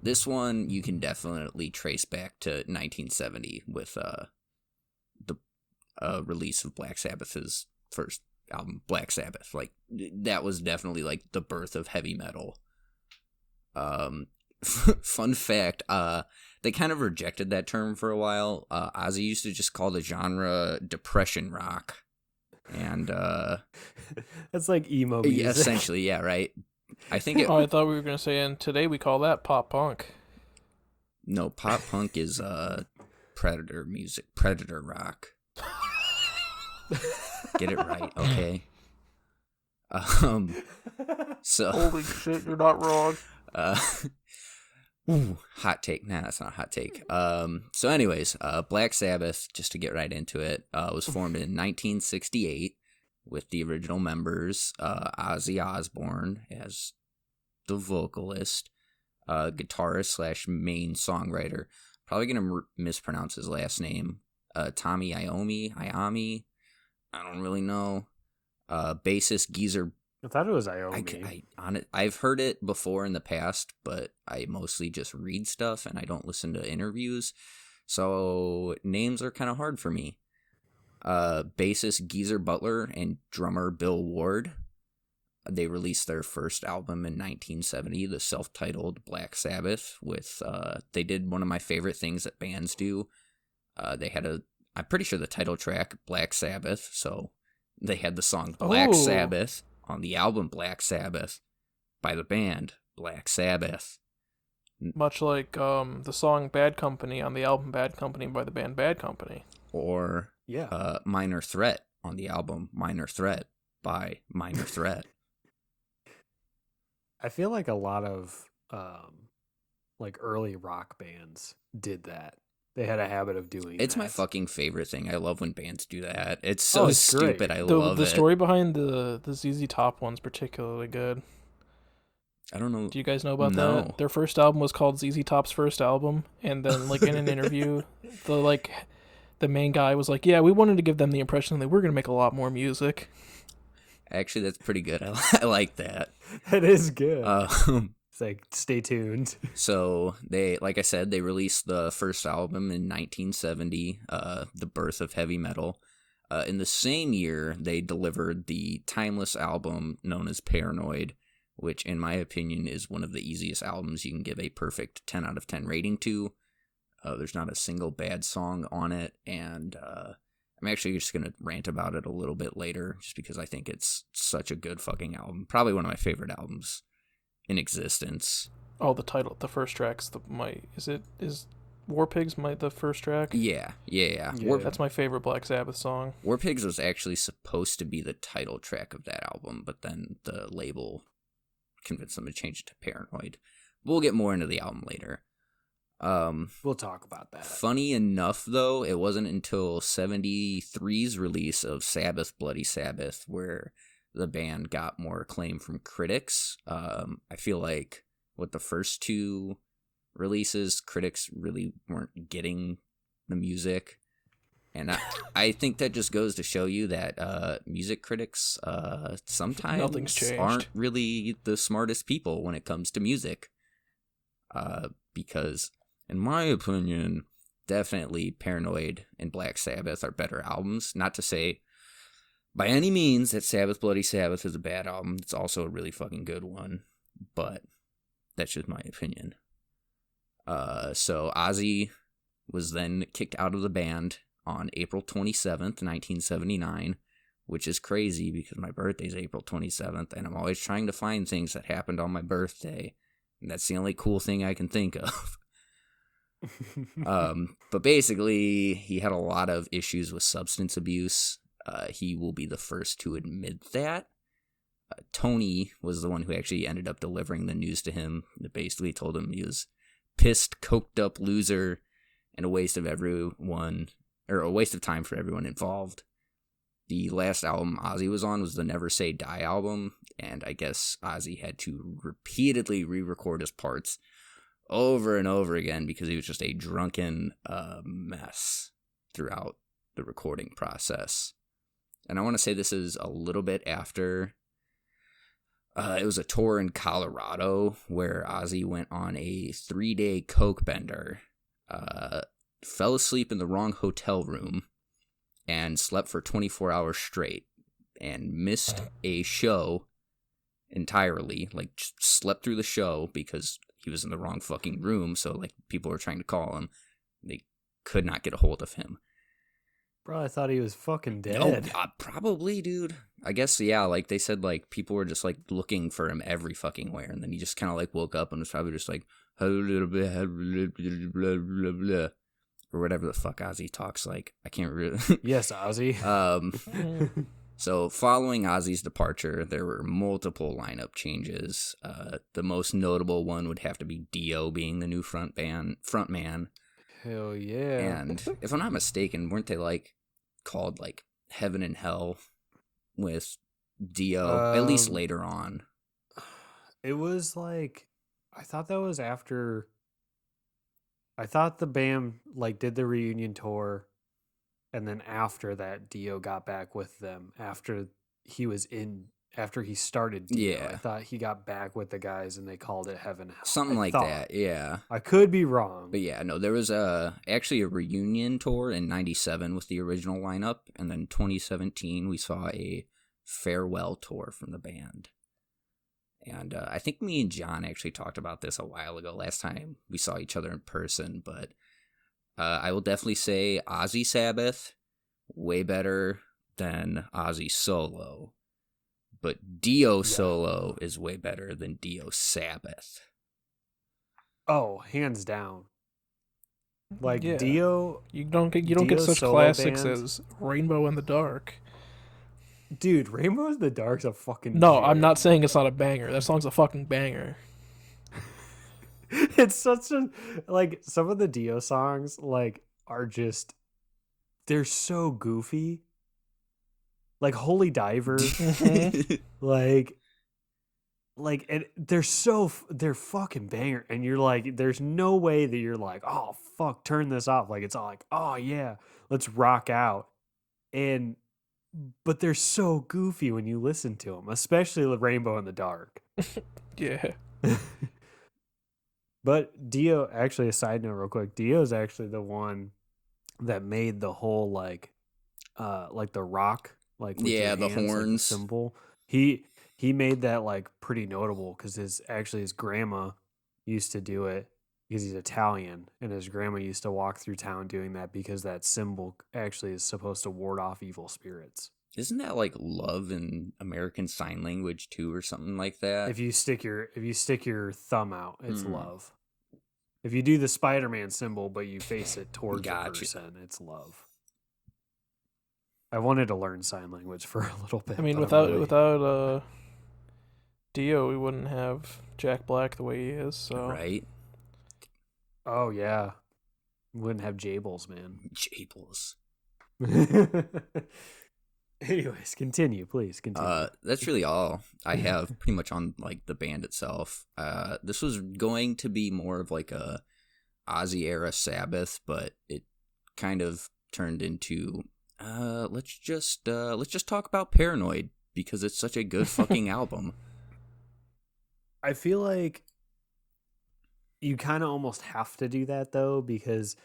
A: this one you can definitely trace back to 1970 with the release of Black Sabbath's first album, Black Sabbath. Like, that was definitely like the birth of heavy metal. Fun fact, they kind of rejected that term for a while. Ozzy used to just call the genre depression rock. And
E: that's like emo music.
A: Yeah, essentially, yeah, right. I think
D: I thought we were gonna say, and today we call that pop punk.
A: No, pop punk is Predator music, Predator rock. Get it right, okay? So
D: holy shit, you're not wrong.
A: Ooh, hot take. Nah, that's not a hot take. So anyways, Black Sabbath, just to get right into it, was formed in 1968 with the original members, Ozzy Osbourne as the vocalist, guitarist / main songwriter. Probably gonna mispronounce his last name. Tommy Iommi. I don't really know. Bassist Geezer.
E: I thought it was Iommi.
A: I've heard it before in the past, but I mostly just read stuff and I don't listen to interviews, so names are kind of hard for me. Bassist Geezer Butler and drummer Bill Ward. They released their first album in 1970, the self-titled Black Sabbath. They did one of my favorite things that bands do. They had I'm pretty sure the title track, Black Sabbath, so they had the song Black Sabbath on the album Black Sabbath by the band Black Sabbath.
D: Much like the song Bad Company on the album Bad Company by the band Bad Company.
A: Or Minor Threat on the album Minor Threat by Minor Threat.
E: I feel like a lot of like early rock bands did that. They had a habit of doing
A: It's
E: that.
A: my fucking favorite thing. I love when bands do that. It's so stupid.
E: Great.
A: I love it.
D: The story behind the ZZ Top one's particularly good.
A: I don't know.
D: Do you guys know about
A: No.
D: that? Their first album was called ZZ Top's first album, and then like in an interview, the main guy was like, "Yeah, we wanted to give them the impression that we're gonna make a lot more music."
A: Actually, that's pretty good. I like that.
E: That is good. It's like, stay tuned.
A: So like I said, they released the first album in 1970, the birth of heavy metal. In the same year, they delivered the timeless album known as Paranoid, which in my opinion is one of the easiest albums you can give a perfect 10 out of 10 rating to. There's not a single bad song on it, and I'm actually just going to rant about it a little bit later, just because I think it's such a good fucking album. Probably one of my favorite albums in existence.
D: Oh, the first track's is War Pigs the first track?
A: Yeah.
D: That's my favorite Black Sabbath song.
A: War Pigs was actually supposed to be the title track of that album, but then the label convinced them to change it to Paranoid. we'll get more into the album later.
E: We'll talk about that.
A: Funny enough, though, it wasn't until 73's release of Sabbath, Bloody Sabbath, where the band got more acclaim from critics. I feel like with the first two releases, critics really weren't getting the music. And I think that just goes to show you that music critics sometimes aren't really the smartest people when it comes to music. Because, in my opinion, definitely Paranoid and Black Sabbath are better albums. Not to say by any means that Sabbath Bloody Sabbath is a bad album. It's also a really fucking good one. But that's just my opinion. So Ozzy was then kicked out of the band on April 27th, 1979, which is crazy because my birthday's April 27th, and I'm always trying to find things that happened on my birthday, and that's the only cool thing I can think of. But basically, he had a lot of issues with substance abuse. He will be the first to admit that. Tony was the one who actually ended up delivering the news to him. That basically told him he was pissed, coked up loser, and a waste of time for everyone involved. The last album Ozzy was on was the Never Say Die album, and I guess Ozzy had to repeatedly re-record his parts over and over again because he was just a drunken mess throughout the recording process. And I want to say this is a little bit after it was a tour in Colorado where Ozzy went on a 3-day coke bender, fell asleep in the wrong hotel room, and slept for 24 hours straight, and missed a show entirely, like, just slept through the show because he was in the wrong fucking room, so, like, people were trying to call him. They could not get a hold of him.
E: Bro, I thought he was fucking dead.
A: Oh, probably, dude. I guess, yeah, like, they said, like, people were just, like, looking for him every fucking where, and then he just kind of, like, woke up and was probably just like, or whatever the fuck Ozzy talks like. I can't really...
E: Yes, Ozzy.
A: So following Ozzy's departure, there were multiple lineup changes. The most notable one would have to be Dio being the new frontman.
E: Hell yeah.
A: And if I'm not mistaken, weren't they like called like Heaven and Hell with Dio, at least later on?
E: It was like, I thought that was after... I thought the band like did the reunion tour, and then after that, Dio got back with them after he started Dio.
A: Yeah.
E: I thought he got back with the guys and they called it Heaven Hell.
A: Something like that, yeah.
E: I could be wrong.
A: But yeah, no, there was actually a reunion tour in 97 with the original lineup, and then 2017 we saw a farewell tour from the band. And I think me and John actually talked about this a while ago, last time we saw each other in person, but I will definitely say Ozzy Sabbath, way better than Ozzy Solo, but Dio Solo is way better than Dio Sabbath.
E: Oh, hands down. Like, Dio...
D: You don't get such classics as Rainbow in the Dark.
E: Dude, Rainbow in the Dark's a fucking...
D: No, I'm not saying it's not a banger. That song's a fucking banger.
E: It's such a... Like, some of the Dio songs, like, are just... They're so goofy. Like, Holy Diver. Like, they're fucking banger. And you're like, there's no way that you're like, oh, fuck, turn this off. Like, it's all like, oh, yeah, let's rock out. But they're so goofy when you listen to them, especially the Rainbow in the Dark.
D: Yeah.
E: But Dio, actually, a side note real quick, Dio's actually the one that made the whole, like the rock, like with your
A: the
E: hands,
A: horns.
E: like the symbol. He made that, like, pretty notable because his grandma used to do it because he's Italian, and his grandma used to walk through town doing that because that symbol actually is supposed to ward off evil spirits.
A: Isn't that like love in American Sign Language too, or something like that?
E: If you stick your thumb out, it's love. If you do the Spider-Man symbol but you face it towards the person, it's love. I wanted to learn sign language for a little bit.
D: I mean, without Dio, we wouldn't have Jack Black the way he is. So
A: Right?
E: Oh yeah, wouldn't have Jables, man.
A: Jables.
E: Anyways, continue, please continue.
A: That's really all I have pretty much on like the band itself. This was going to be more of like a Ozzy era Sabbath, but it kind of turned into let's just talk about Paranoid because it's such a good fucking album.
E: I feel like you kind of almost have to do that though, because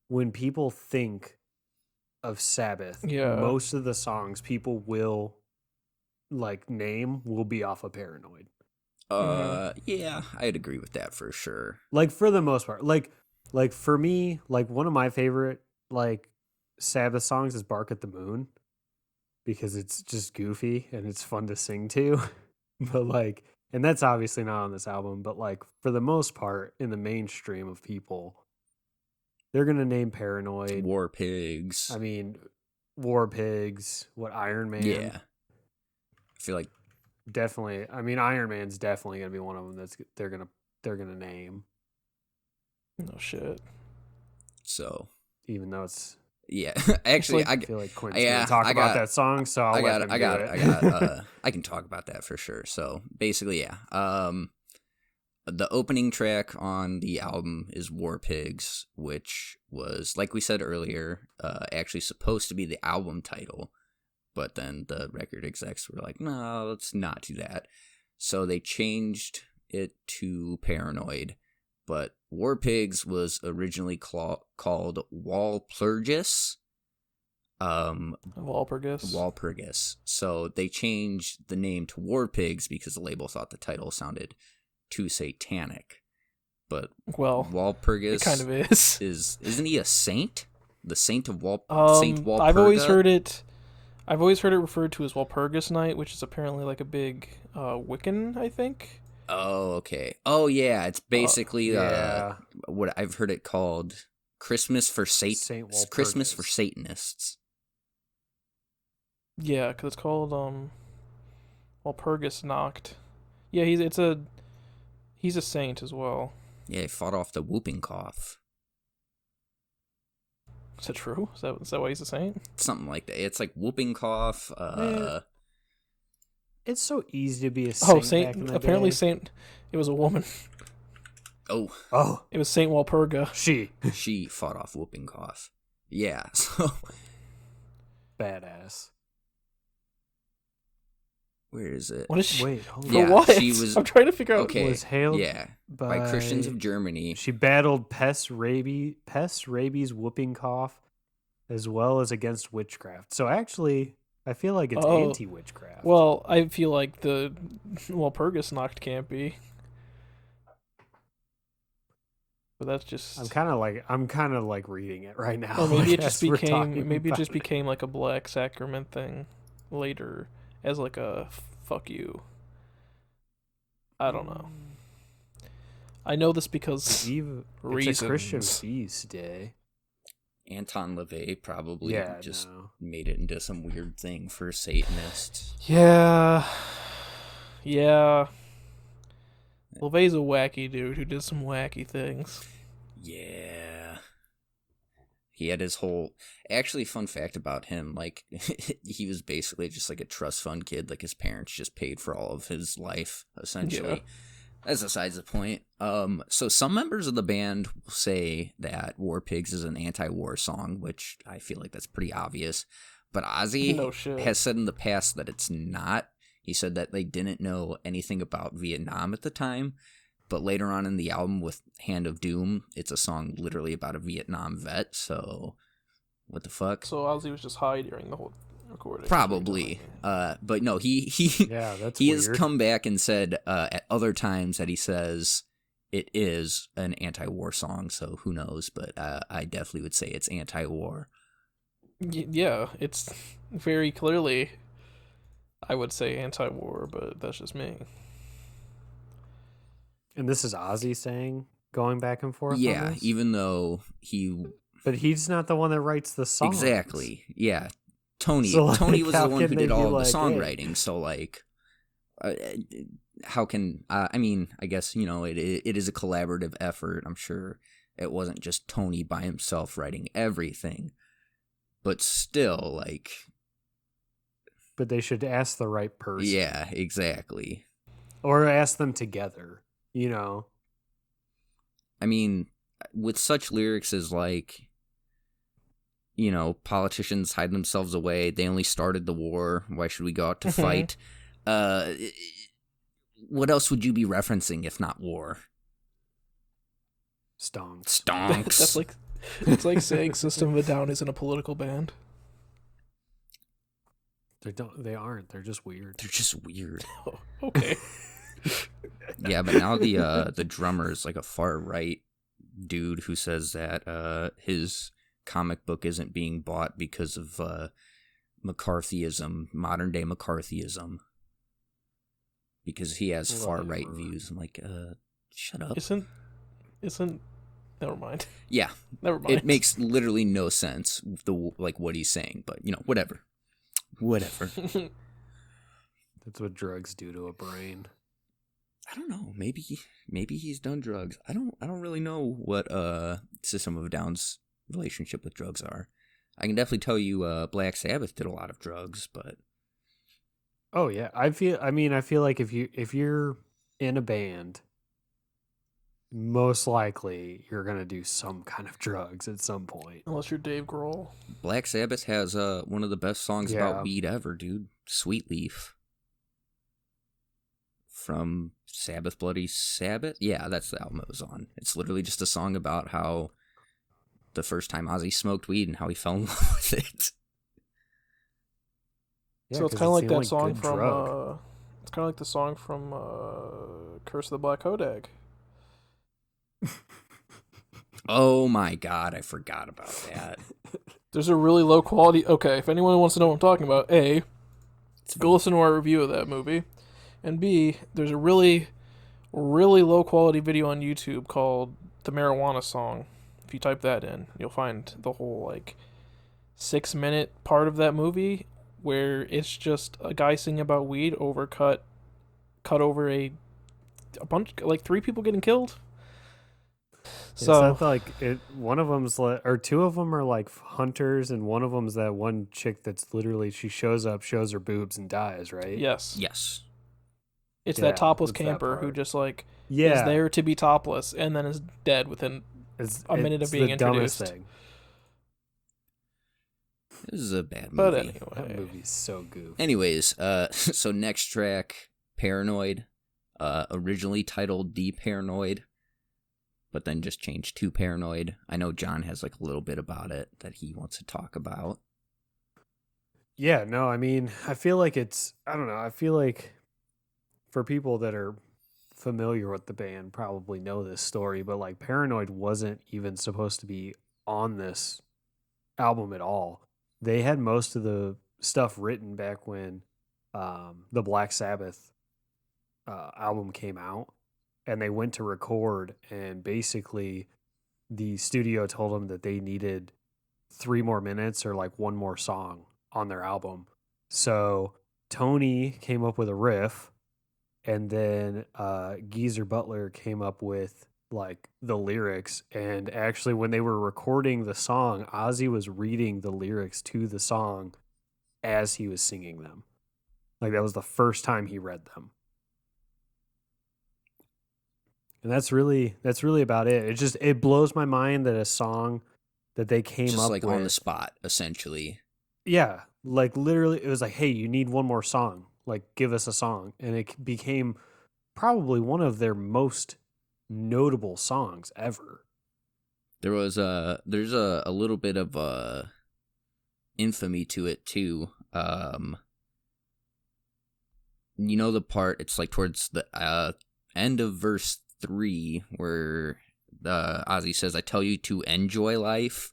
E: when people think of Sabbath,
D: Yeah.
E: most of the songs people will like name will be off of Paranoid.
A: Yeah, I'd agree with that for sure.
E: Like for the most part, like for me, like one of my favorite like Sabbath songs is Bark at the Moon because it's just goofy and it's fun to sing to. But like, and that's obviously not on this album, but like for the most part in the mainstream of people, they're going to name Paranoid,
A: War Pigs.
E: I mean, War Pigs, what, Iron Man?
A: Yeah. I feel like
E: Definitely. I mean, Iron Man's definitely going to be one of them that's they're going to name.
D: no shit.
A: so.
E: Even though it's
A: Yeah, actually,
E: I feel like Quinn's going to talk about that song, so I'll let him do it.
A: I can talk about that for sure. So basically, yeah. The opening track on the album is War Pigs, which was, like we said earlier, actually supposed to be the album title, but then the record execs were like, no, let's not do that. So they changed it to Paranoid, but War Pigs was originally called Walpurgis. Walpurgis. So they changed the name to War Pigs because the label thought the title sounded too satanic. But Walpurgis
D: it kind of is.
A: Isn't he a saint? The saint of Saint Walpurga?
D: I've always heard it referred to as Walpurgis Night, which is apparently like a big Wiccan, I think.
A: Oh, okay. Oh, yeah. It's basically
E: yeah.
A: What I've heard it called Christmas for Christmas for Satanists.
D: Yeah, because it's called Walpurgis Nacht. Yeah, he's a saint as well.
A: Yeah, he fought off the whooping cough.
D: Is that true? Is that why he's a saint?
A: Something like that. It's like whooping cough.
E: It's so easy to be a saint.
D: Oh, saint!
E: Back in the
D: apparently,
E: day.
D: saint. It was a woman.
A: Oh!
D: It was Saint Walpurga.
A: She fought off whooping cough. Yeah. So
E: badass.
A: Where is it?
D: What is she?
E: Wait, hold
D: For
E: on.
D: what?
A: She was
D: I'm trying to figure out.
A: okay.
E: Was hailed
A: by Christians of Germany.
E: She battled pest, rabies, whooping cough, as well as against witchcraft. So actually, I feel like it's anti-witchcraft.
D: Well, I feel like the Walpurgis Nacht can't be. But that's just.
E: I'm kind of like reading it right now.
D: Or maybe
E: like,
D: it just
E: as we're
D: became.
E: talking
D: Maybe it
E: about
D: just became like a Black Sacrament thing later, as like a fuck you. I don't know. I know this because
E: It's
D: reasons.
E: a Christian feast day.
A: Anton LaVey probably just
E: no.
A: made it into some weird thing for Satanists.
D: Yeah. LaVey's a wacky dude who did some wacky things.
A: Yeah. He had his whole... Actually, fun fact about him, like, he was basically just like a trust fund kid. Like, his parents just paid for all of his life, essentially.
D: Yeah.
A: That's besides the point. So some members of the band will say that War Pigs is an anti-war song, which I feel like that's pretty obvious. But Ozzy has said in the past that it's not. He said that they didn't know anything about Vietnam at the time. But later on in the album with Hand of Doom, it's a song literally about a Vietnam vet. So, what the fuck?
D: So Ozzy was just high during the whole recording.
A: Probably. But no, he
E: that's
A: he
E: weird.
A: has come back and said at other times that he says it is an anti-war song. So who knows? But I definitely would say it's anti-war.
D: Yeah, it's very clearly, I would say anti-war, but that's just me.
E: And this is Ozzy saying, going back and forth.
A: Yeah,
E: on this?
A: even though
E: But he's not the one that writes the songs.
A: Exactly. Yeah. Tony
E: So, like,
A: was the
E: how
A: one who
E: can
A: did
E: they
A: all
E: be
A: of the
E: like,
A: songwriting. So, like, how can I mean, I guess, you know, it is a collaborative effort. I'm sure it wasn't just Tony by himself writing everything, but still, like,
E: But they should ask the right person.
A: yeah, exactly.
E: Or ask them together, you know.
A: I mean, with such lyrics as, like, you know, politicians hide themselves away, they only started the war, why should we go out to fight? What else would you be referencing if not war?
E: Stonks.
A: Stonks.
D: That's like, it's like saying System of a Down isn't a political band.
E: They aren't. They're just weird.
A: They're just weird.
D: Oh, okay.
A: Yeah, but now the drummer is like a far right dude who says that his comic book isn't being bought because of McCarthyism, modern day McCarthyism, because he has far right views. I'm like, shut up.
D: Isn't never mind.
A: Yeah,
D: Never mind.
A: it makes literally no sense like what he's saying, but you know, whatever.
E: That's what drugs do to a brain.
A: I don't know. Maybe he's done drugs. I don't really know what System of a Down's relationship with drugs are. I can definitely tell you Black Sabbath did a lot of drugs, but
E: Oh yeah, I feel like if you're in a band, most likely you're gonna do some kind of drugs at some point.
D: Unless you're Dave Grohl.
A: Black Sabbath has one of the best songs about weed ever, dude. Sweet Leaf. From Sabbath Bloody Sabbath? Yeah, that's the album it was on. It's literally just a song about how the first time Ozzy smoked weed and how he fell in love with it.
E: Yeah,
D: So it's
E: 'cause
D: kind of like
E: the
D: that
E: only
D: song
E: good
D: from
E: drug.
D: it's kind of like the song from Curse of the Black Hodag.
A: Oh my god, I forgot about that.
D: There's a really low quality. Okay, if anyone wants to know what I'm talking about, A, go listen to our review of that movie, and B, there's a really, really low quality video on YouTube called "The Marijuana Song." If you type that in, you'll find the whole like 6-minute part of that movie where it's just a guy singing about weed cut over a bunch, like 3 people getting killed. So
E: it's not like one of them's like, or 2 of them are like hunters, and one of them's that one chick that's literally, she shows up, shows her boobs, and dies, right?
D: yes,
A: Yes.
D: it's that topless
E: it's that
D: camper who
E: part.
D: just like is
E: Yeah,
D: there to be topless and then is dead within a minute of being
E: the dumbest
D: introduced.
E: thing.
A: This is a bad
D: But
A: movie.
E: That
D: anyway,
E: movie's so goofy.
A: Anyways, so next track, Paranoid, originally titled The Paranoid, but then just changed to Paranoid. I know John has like a little bit about it that he wants to talk about.
E: Yeah, no, I mean, I feel like I don't know, I feel like for people that are familiar with the band probably know this story, but like Paranoid wasn't even supposed to be on this album at all. They had most of the stuff written back when the Black Sabbath album came out, and they went to record, and basically the studio told them that they needed 3 more minutes or like 1 more song on their album. So Tony came up with a riff, and then Geezer Butler came up with like the lyrics. And actually, when they were recording the song, Ozzy was reading the lyrics to the song as he was singing them. Like, that was the first time he read them. And that's really about it. It blows my mind that a song that they came
A: Just
E: up
A: like
E: with,
A: on the spot, essentially.
E: yeah, like literally, it was like, hey, you need 1 more song. Like, give us a song. And it became probably one of their most notable songs ever.
A: There's a little bit of infamy to it too. You know the part, it's like towards the end of verse 3 where Ozzy says, "I tell you to enjoy life."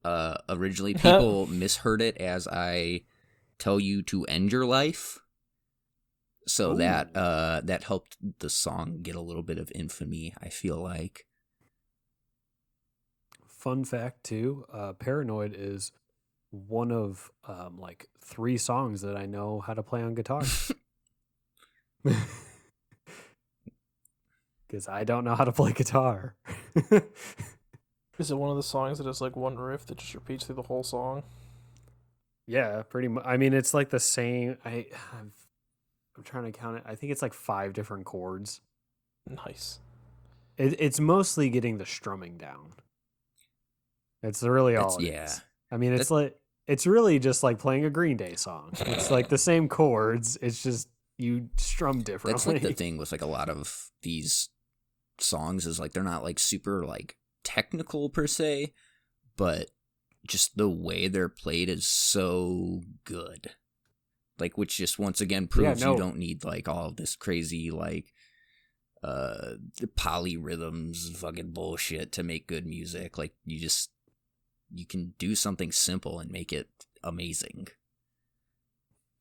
A: Originally people misheard it as "I tell you to end your life." So
E: Ooh.
A: that helped the song get a little bit of infamy, I feel like.
E: Fun fact too, Paranoid is one of like 3 songs that I know how to play on guitar. because I don't know how to play guitar.
D: Is it one of the songs that has like one riff that just repeats through the whole song?
E: Yeah, pretty much. I mean, it's like the same. I'm trying to count it. I think it's like 5 different chords.
D: Nice.
E: It's mostly getting the strumming down. It's really all it is. I mean, it's really just like playing a Green Day song. It's like the same chords. It's just you strum differently.
A: That's like the thing with like a lot of these songs is like they're not like super like technical per se, but just the way they're played is so good. Like, which just once again proves you don't need like all of this crazy like polyrhythms fucking bullshit to make good music. Like you can do something simple and make it amazing.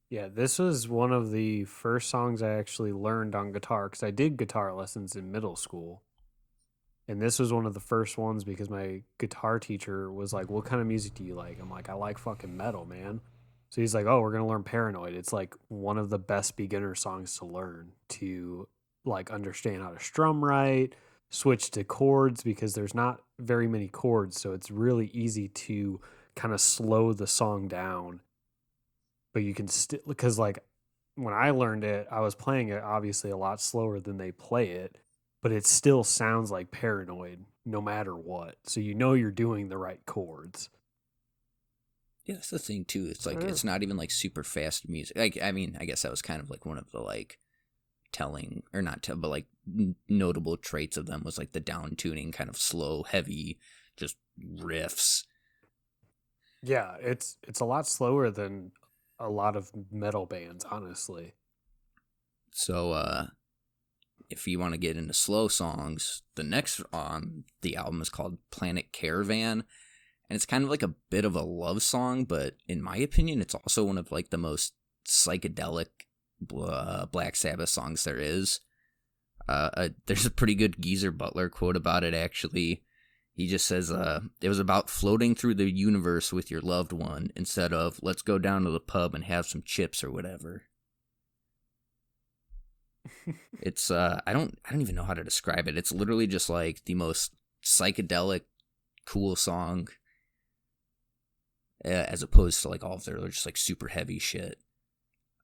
E: Yeah, this was one of the first songs I actually learned on guitar because I did guitar lessons in middle school. And this was one of the first ones because my guitar teacher was like, "What kind of music do you like?" I'm like, "I like fucking metal, man." So he's like, "Oh, we're going to learn Paranoid." It's like one of the best beginner songs to learn to like understand how to strum right, switch to chords because there's not very many chords, so it's really easy to kind of slow the song down. But you can still, because like when I learned it, I was playing it obviously a lot slower than they play it, but it still sounds like Paranoid no matter what. So you know you're doing the right chords.
A: Yeah, that's the thing too. It's like it's not even like super fast music. Like, I mean, I guess that was kind of like one of the like telling or not but like notable traits of them was like the down tuning, kind of slow, heavy, just riffs.
E: Yeah, it's a lot slower than a lot of metal bands, honestly.
A: So if you want to get into slow songs, the next on the album is called Planet Caravan, and it's kind of like a bit of a love song, but in my opinion it's also one of like the most psychedelic Black Sabbath songs there is. There's a pretty good Geezer Butler quote about it, actually. He just says, it was about floating through the universe with your loved one instead of let's go down to the pub and have some chips or whatever. It's, I don't even know how to describe it. It's literally just like the most psychedelic, cool song as opposed to like all of their just like super heavy shit.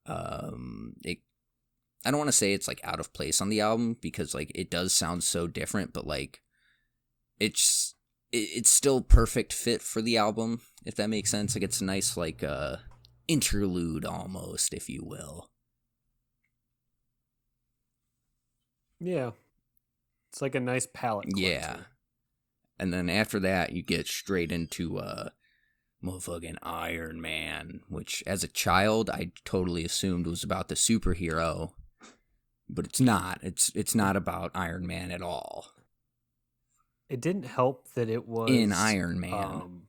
A: I don't want to say it's like out of place on the album because like it does sound so different, but like it's still perfect fit for the album, if that makes sense. Like it's a nice like interlude almost, if you will.
E: Yeah. It's like a nice palette cleanser.
A: Yeah. And then after that you get straight into motherfucking Iron Man, which as a child I totally assumed was about the superhero, but it's not. It's not about Iron Man at all.
E: It didn't help that it was
A: in Iron Man.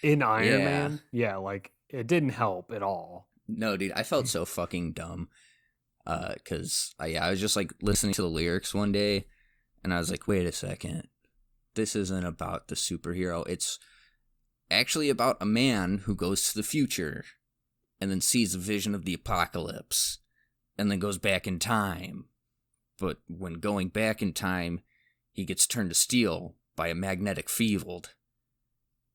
E: In Iron Man? Yeah, like it didn't help at all.
A: No, dude, I felt so fucking dumb. Cause I was just like listening to the lyrics one day, and I was like, wait a second, this isn't about the superhero. It's actually about a man who goes to the future, and then sees a vision of the apocalypse, and then goes back in time. But when going back in time, he gets turned to steel by a magnetic field,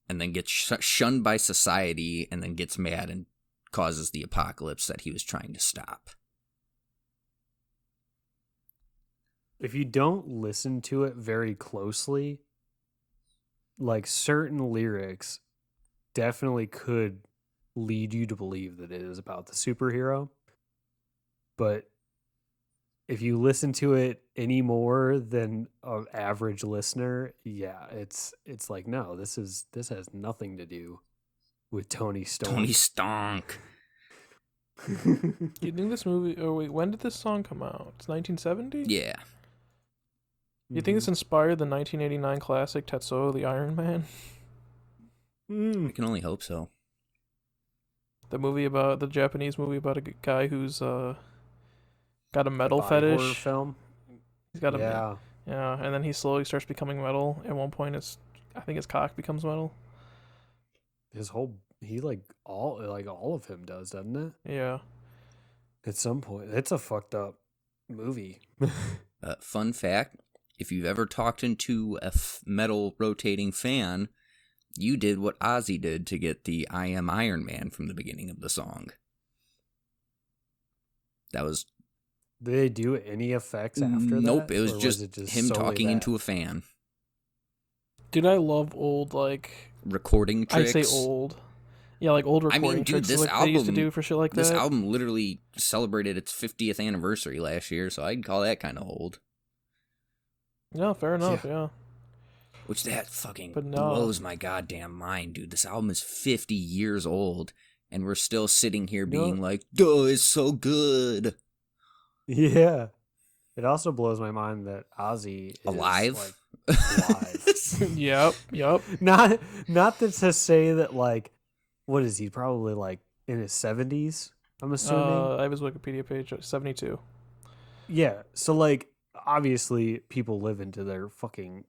A: and then gets shunned by society, and then gets mad and causes the apocalypse that he was trying to stop.
E: If you don't listen to it very closely, like certain lyrics definitely could lead you to believe that it is about the superhero. But if you listen to it any more than an average listener, yeah, it's like, no, this has nothing to do with Tony Stark.
A: Tony Stark.
D: You think this movie? Oh wait, when did this song come out? It's 1970.
A: Yeah.
D: You think this inspired the 1989 classic Tetsuo the Iron Man?
A: I can only hope so.
D: The Japanese movie about a guy who's got a metal
E: Body horror
D: fetish.
E: film.
D: He's got yeah, and then he slowly starts becoming metal. At one point, I think his cock becomes metal.
E: All of him does, doesn't it?
D: Yeah.
E: At some point, it's a fucked up movie.
A: Fun fact: if you've ever talked into a metal rotating fan, you did what Ozzy did to get the I Am Iron Man from the beginning of the song. That was...
E: Did they do any effects after that?
A: Nope, it was just him
E: solely
A: talking
E: that?
A: into a fan.
D: Dude, I love old, like...
A: Recording tricks.
D: I say old. Yeah, like old recording tricks
A: this
D: like
A: album,
D: they used to do for shit like
A: this
D: that.
A: This album literally celebrated its 50th anniversary last year, so I'd call that kind of old.
D: Yeah, fair enough, yeah.
A: Which that fucking blows my goddamn mind, dude. This album is 50 years old, and we're still sitting here being like, duh, it's so good.
E: Yeah. It also blows my mind that Ozzy is
A: alive.
E: Alive.
D: Yep.
E: Not to say that, like, what is he? Probably like in his 70s, I'm assuming.
D: I have his Wikipedia page, 72.
E: Yeah. So, like, obviously people live into their fucking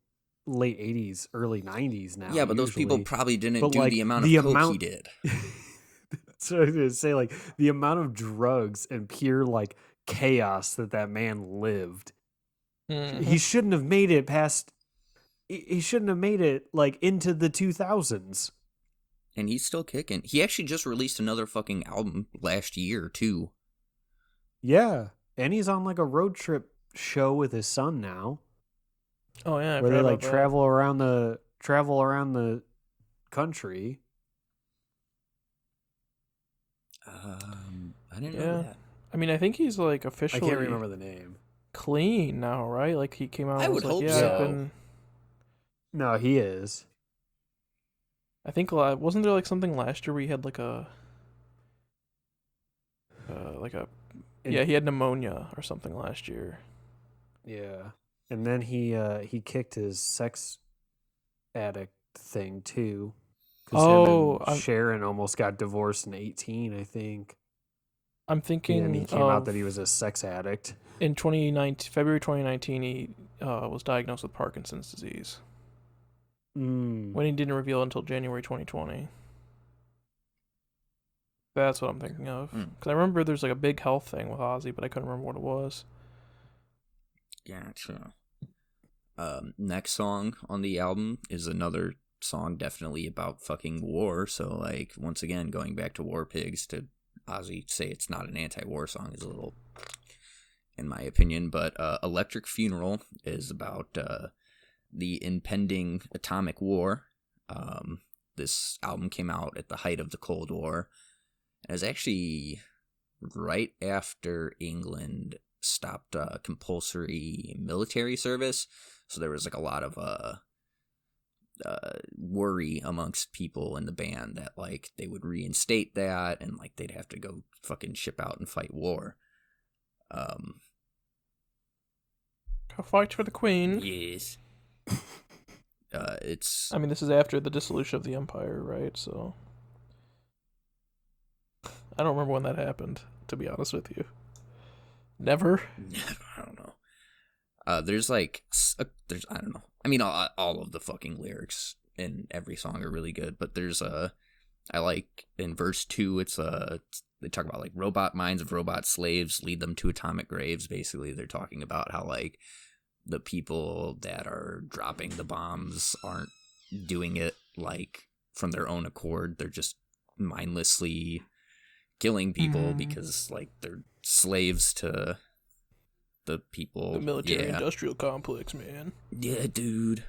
E: late 80s, early 90s now.
A: Yeah, but those people probably didn't do the amount of coke he did.
E: So I was going to say, like, the amount of drugs and pure, like, chaos that man lived. Mm-hmm. He shouldn't have made it past... He shouldn't have made it, like, into the 2000s.
A: And he's still kicking. He actually just released another fucking album last year, too.
E: Yeah. And he's on, like, a road trip show with his son now.
D: Oh, yeah.
E: Where they, like, travel around the country.
A: I didn't know that.
D: I mean, I think he's, like, officially...
E: I can't remember the name.
D: Clean now, right? Like, he came out...
A: I would hope so.
E: No, he is.
D: I think, wasn't there, like, something last year where he had, like, he had pneumonia or something last year.
E: Yeah. And then he kicked his sex addict thing, too. Sharon almost got divorced in 2018, I think.
D: I'm thinking...
E: And he came out that he was a sex addict.
D: In February 2019, he was diagnosed with Parkinson's disease. When he didn't reveal until January 2020. That's what I'm thinking of. Because I remember there's like a big health thing with Ozzy, but I couldn't remember what it was.
A: Gotcha. Next song on the album is another song definitely about fucking war. So, like, once again, going back to War Pigs, to Ozzy say it's not an anti-war song is a little, in my opinion. But Electric Funeral is about... the impending atomic war. This album came out at the height of the Cold War. It was actually right after England stopped compulsory military service. So there was like a lot of worry amongst people in the band that like they would reinstate that and like they'd have to go fucking ship out and fight war.
D: Go fight for the Queen.
A: Yes. It's...
D: I mean, this is after the dissolution of the Empire, right? So... I don't remember when that happened, to be honest with you. Never?
A: I don't know. There's like... I don't know. I mean, all of the fucking lyrics in every song are really good, but there's I like, in verse 2, it's they talk about, like, robot minds of robot slaves lead them to atomic graves. Basically, they're talking about how, like, the people that are dropping the bombs aren't doing it, like, from their own accord. They're just mindlessly killing people because, like, they're slaves to the people.
D: The military-industrial complex, man.
A: Yeah, dude.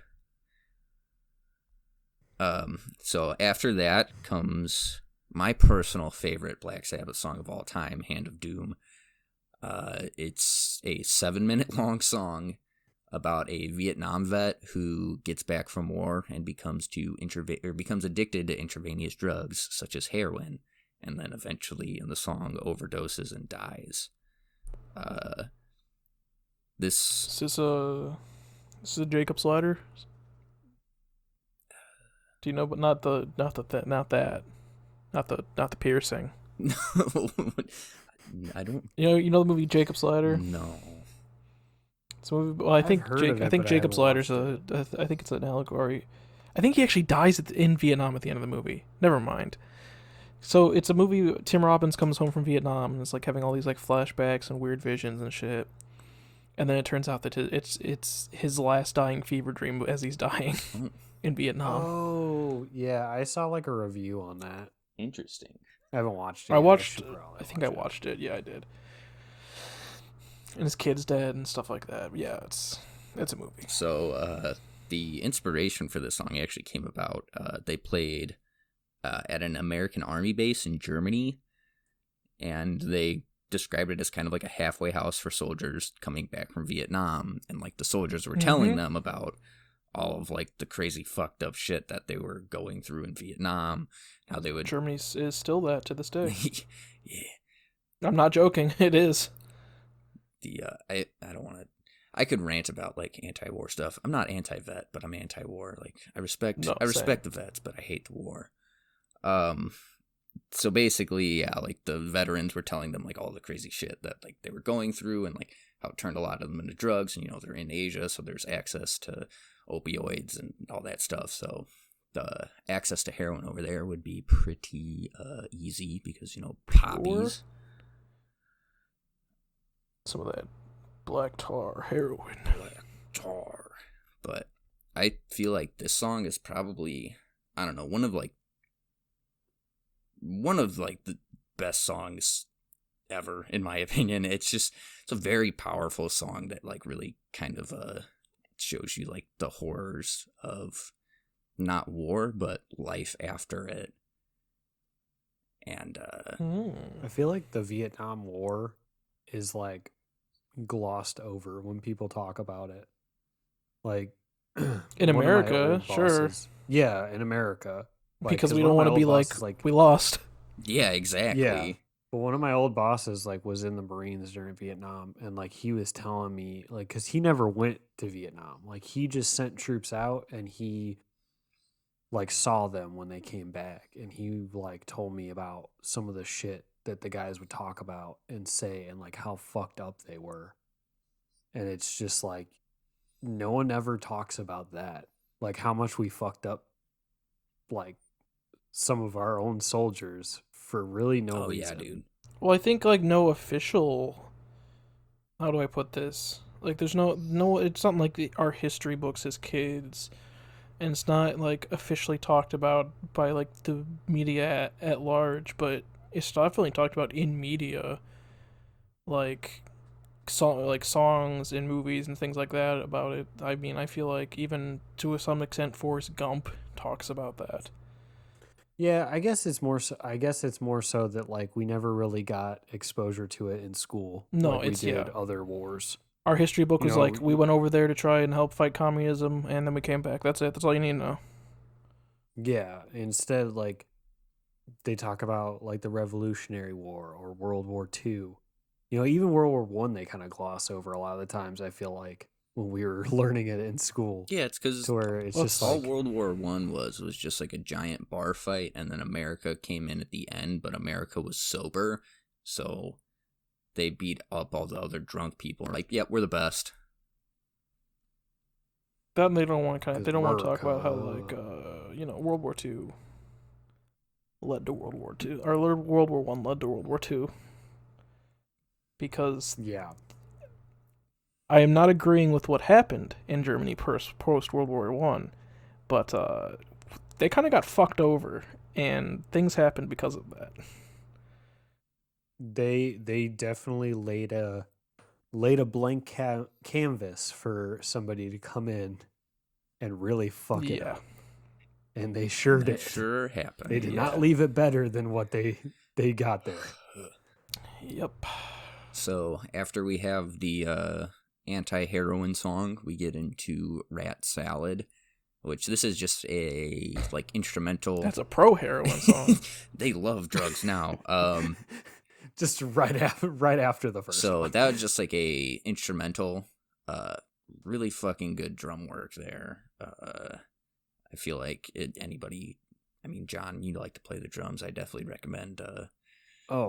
A: So after that comes my personal favorite Black Sabbath song of all time, Hand of Doom. It's a 7-minute long song about a Vietnam vet who gets back from war and becomes addicted to intravenous drugs such as heroin, and then eventually in the song overdoses and dies. This
D: is a Jacob's ladder. Do you know? But not the piercing.
A: No, I don't.
D: You know the movie Jacob's Ladder?
A: No.
D: So I think Jacob's Ladder's I think it's an allegory. I think he actually dies in Vietnam at the end of the movie. Never mind. So it's a movie. Tim Robbins comes home from Vietnam and is like having all these like flashbacks and weird visions and shit. And then it turns out that it's his last dying fever dream as he's dying in Vietnam.
E: Oh, yeah, I saw like a review on that.
A: Interesting.
E: I haven't watched it.
D: I
E: yet.
D: watched. I think I
E: watch it.
D: watched it. Yeah, I did. And his kid's dead and stuff like that. Yeah, it's a movie.
A: So the inspiration for this song actually came about. They played at an American Army base in Germany, and they described it as kind of like a halfway house for soldiers coming back from Vietnam. And like the soldiers were telling them about all of like the crazy fucked up shit that they were going through in Vietnam. How they would
D: Germany is still that to this day.
A: Yeah.
D: I'm not joking. It is.
A: I don't want to. I could rant about like anti-war stuff. I'm not anti-vet, but I'm anti-war. Like I respect the vets, but I hate the war. So basically, yeah, like the veterans were telling them like all the crazy shit that like they were going through, and like how it turned a lot of them into drugs. And they're in Asia, so there's access to opioids and all that stuff. So the access to heroin over there would be pretty easy because poppies.
D: Some of that black tar heroin.
A: Black tar. But I feel like this song is probably, I don't know, one of the best songs ever, in my opinion. It's a very powerful song that like really kind of shows you like the horrors of not war but life after it. And
E: I feel like the Vietnam War is like glossed over when people talk about it. Like
D: in America, sure.
E: Yeah, in America. Like,
D: because we don't want to be like we lost.
A: Yeah, exactly.
E: Yeah. But one of my old bosses like was in the Marines during Vietnam, and like he was telling me like cuz he never went to Vietnam. Like he just sent troops out and he like saw them when they came back, and he like told me about some of the shit that the guys would talk about and say and like how fucked up they were. And it's just like no one ever talks about that. Like how much we fucked up like some of our own soldiers for really no reason.
A: Yeah, dude.
D: Well, I think like no official, how do I put this? Like there's no it's not like our history books as kids, and it's not like officially talked about by like the media at large, but it's definitely talked about in media, like songs and movies and things like that about it. I mean, I feel like even to some extent Forrest Gump talks about that.
E: Yeah, I guess it's more so that like we never really got exposure to it in school.
D: No,
E: like we did other wars.
D: Our history book was like we went over there to try and help fight communism, and then we came back. That's it. That's all you need to know.
E: Yeah, instead like they talk about like the Revolutionary War or World War II. Even World War One they kind of gloss over a lot of the times. I feel like when we were learning it in school.
A: Yeah, it's because
E: just
A: all
E: like,
A: World War One was just like a giant bar fight, and then America came in at the end, but America was sober, so they beat up all the other drunk people. Like, yep, we're the best.
D: Then they don't want to talk about how like World War II led to World War II, or World War One led to World War II, because I am not agreeing with what happened in Germany post World War One, but they kind of got fucked over, and things happened because of that.
E: They definitely laid a blank canvas for somebody to come in and really fuck it up, and they sure did.
A: Sure happened.
E: They did not leave it better than what they got there.
D: Yep.
A: So after we have the anti-heroin song, we get into Rat Salad, which this is just a like instrumental.
D: That's a pro-heroin song.
A: They love drugs now.
E: Just right after the first.
A: So
E: one.
A: that was just like a instrumental, really fucking good drum work there. I feel like anybody. I mean, John, you like to play the drums. I definitely recommend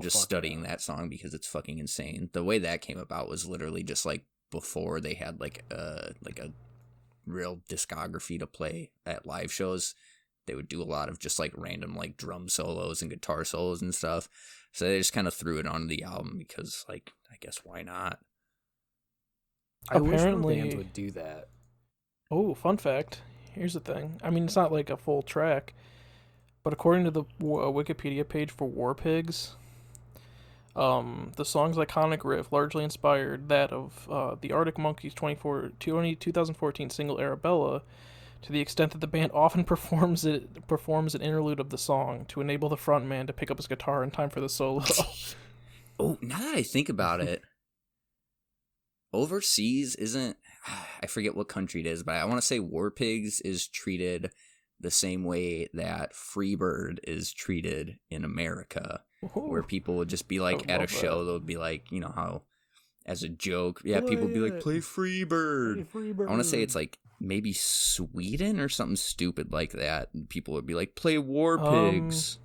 A: just studying that song because it's fucking insane. The way that came about was literally just like before they had like a real discography to play at live shows. They would do a lot of just like random like drum solos and guitar solos and stuff. So they just kind of threw it onto the album because like I guess why not?
E: I wish more
D: Apparently,
E: bands would do that.
D: oh, fun fact. Here's the thing. I mean, it's not like a full track, but according to the Wikipedia page for War Pigs, the song's iconic riff largely inspired that of the Arctic Monkeys' 2014 single Arabella, to the extent that the band often performs an interlude of the song to enable the frontman to pick up his guitar in time for the solo.
A: Oh, now that I think about it, overseas isn't, I forget what country it is, but I want to say War Pigs is treated the same way that Freebird is treated in America, where people would just be like at a show, they'll be like, you know how, as a joke, people would be like, play Freebird. I want to say it's like maybe Sweden or something stupid like that. And people would be like, play War Pigs.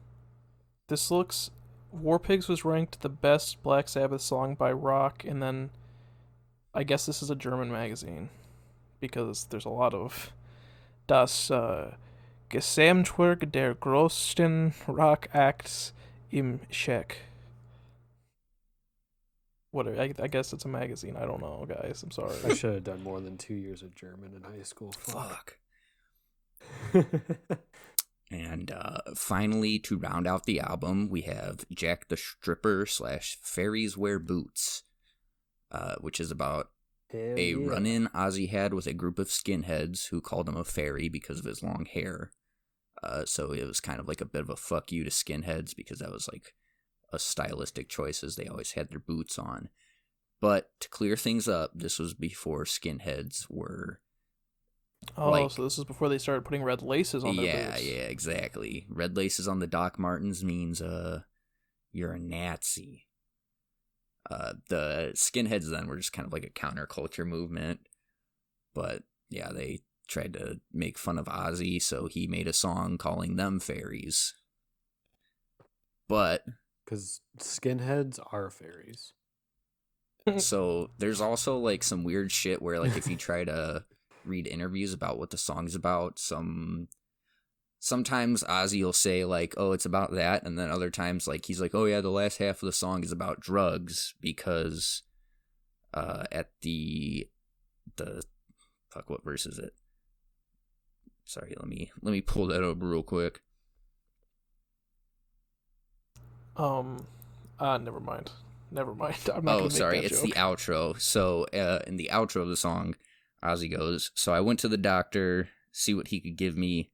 D: War Pigs was ranked the best Black Sabbath song by Rock, and then I guess this is a German magazine, because there's a lot of Das Gesamtwerk der größten Rock-Acts im Czech. Whatever, I guess it's a magazine. I don't know, guys. I'm sorry.
E: I should have done more than 2 years of German in high school.
A: Fuck. And finally, to round out the album, we have Jack the Stripper / Fairies Wear Boots, which is about a run-in Ozzy had with a group of skinheads who called him a fairy because of his long hair. So it was kind of like a bit of a fuck you to skinheads, because that was like a stylistic choice, as they always had their boots on. But to clear things up, this was before skinheads were...
D: Oh, so this is before they started putting red laces on their boots.
A: Yeah, exactly. Red laces on the Doc Martens means you're a Nazi. The skinheads then were just kind of like a counterculture movement. But yeah, they tried to make fun of Ozzy, so he made a song calling them fairies. But...
E: because skinheads are fairies.
A: So there's also like some weird shit where like if you try to read interviews about what the song's about, sometimes Ozzy will say like, oh, it's about that, and then other times like he's like, oh yeah, the last half of the song is about drugs, because at the fuck, what verse is it? Sorry, let me pull that up real quick.
D: Never mind. I'm not gonna make
A: sorry,
D: that
A: it's
D: joke.
A: the outro. So, in the outro of the song, Ozzy goes, so I went to the doctor, see what he could give me.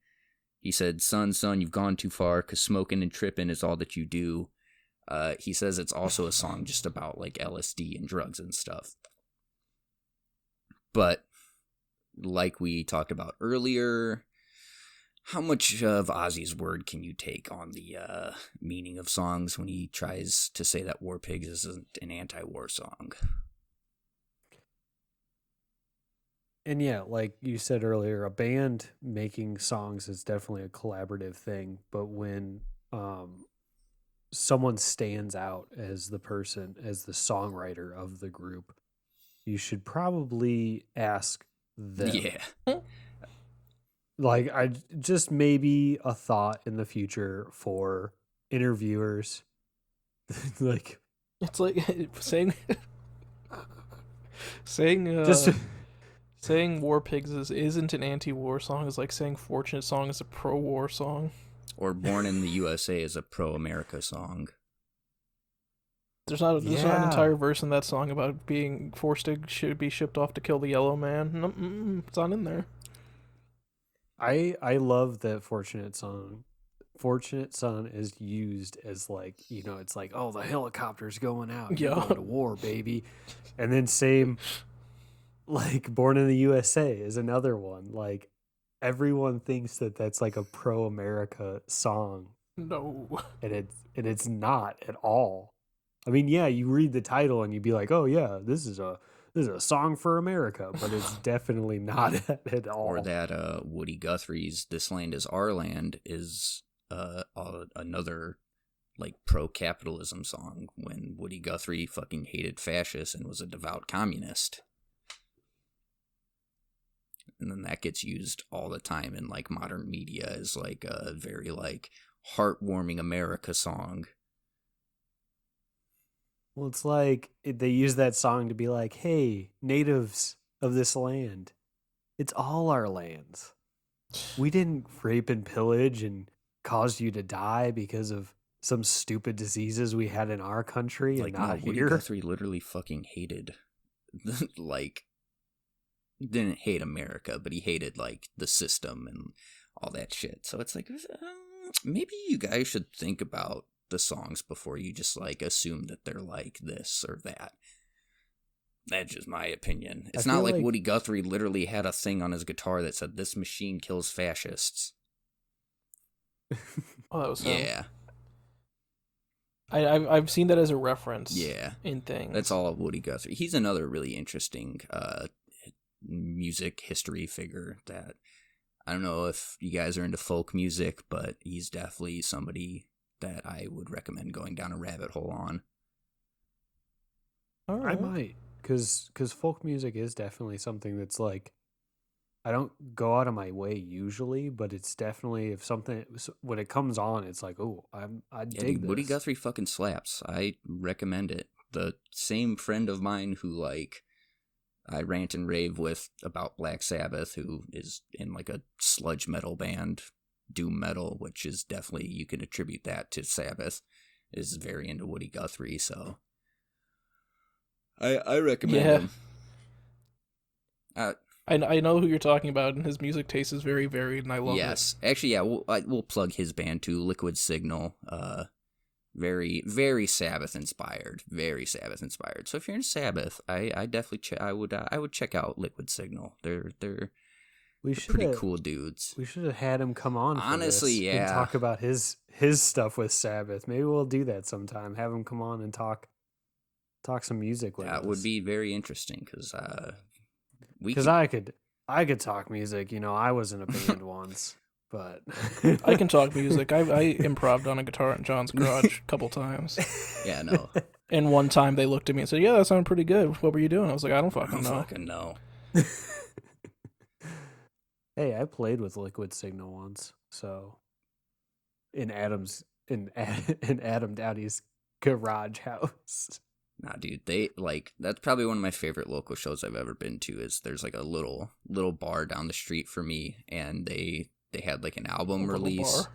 A: He said, son, you've gone too far, 'cause smoking and tripping is all that you do. He says it's also a song just about, like, LSD and drugs and stuff. But, like we talked about earlier, how much of Ozzy's word can you take on the meaning of songs when he tries to say that War Pigs isn't an anti-war song?
E: And yeah, like you said earlier, a band making songs is definitely a collaborative thing. But when someone stands out as the songwriter of the group, you should probably ask them.
A: Yeah.
E: Like, I just maybe a thought in the future for interviewers. Like,
D: It's like saying saying War Pigs isn't an anti-war song is like saying Fortunate Song is a pro-war song.
A: Or Born in the USA is a pro-America song.
D: There's not an entire verse in that song about being forced to be shipped off to kill the yellow man. It's not in there.
E: I love that Fortunate Son is used as like, it's like, oh, the helicopter's going out. You're going to war, baby. And then same, like, Born in the USA is another one. Like, everyone thinks that that's like a pro-America song.
D: No.
E: And it's not at all. I mean, yeah, you read the title and you'd be like, oh yeah, this is a song for America, but it's definitely not at all.
A: Or that Woody Guthrie's This Land Is Our Land is another like pro-capitalism song, when Woody Guthrie fucking hated fascists and was a devout communist. And then that gets used all the time in like modern media as like a very like heartwarming America song.
E: Well, it's like they use that song to be like, "Hey, natives of this land, it's all our lands. We didn't rape and pillage and cause you to die because of some stupid diseases we had in our country and
A: Like, no,
E: not
A: Woody
E: here."
A: Guthrie literally fucking hated, like, didn't hate America, but he hated, like, the system and all that shit. So it's like, maybe you guys should think about the songs before you just, like, assume that they're like this or that. That's just my opinion. It's not like Woody Guthrie literally had a thing on his guitar that said, "This machine kills fascists."
D: Oh, that was him.
A: Yeah.
D: I've seen that as a reference.
A: Yeah.
D: In things.
A: That's all of Woody Guthrie. He's another really interesting music history figure that I don't know if you guys are into folk music, but he's definitely somebody that I would recommend going down a rabbit hole on.
D: All right.
E: I might, because folk music is definitely something that's like, I don't go out of my way usually, but it's definitely if something when it comes on, it's like, oh, I dig this.
A: Woody Guthrie fucking slaps. I recommend it. The same friend of mine who like I rant and rave with about Black Sabbath, who is in like a sludge metal band, doom metal, which is definitely you can attribute that to Sabbath, is very into Woody Guthrie. So I recommend him.
D: I know who you're talking about, and his music taste is very varied, and I love it.
A: Yes, actually, yeah, we'll plug his band too, Liquid Signal. Very, very Sabbath inspired. Very Sabbath inspired. So if you're in Sabbath, I definitely I would check out Liquid Signal. They're pretty cool dudes.
E: We should have had him come on.
A: Honestly,
E: for this and talk about his stuff with Sabbath. Maybe we'll do that sometime. Have him come on and talk some music with us.
A: That would be very interesting because
E: I could talk music. You know, I was in a band once. But
D: I can talk music. I improv'd on a guitar in John's garage a couple times.
A: Yeah, no.
D: And one time they looked at me and said, "Yeah, that sounded pretty good. What were you doing?" I was like, "I don't fucking know."
E: Hey, I played with Liquid Signal once, so in Adam Downey's garage house.
A: Nah, dude, they that's probably one of my favorite local shows I've ever been to. Is there's like a little bar down the street for me, and they had like an album release.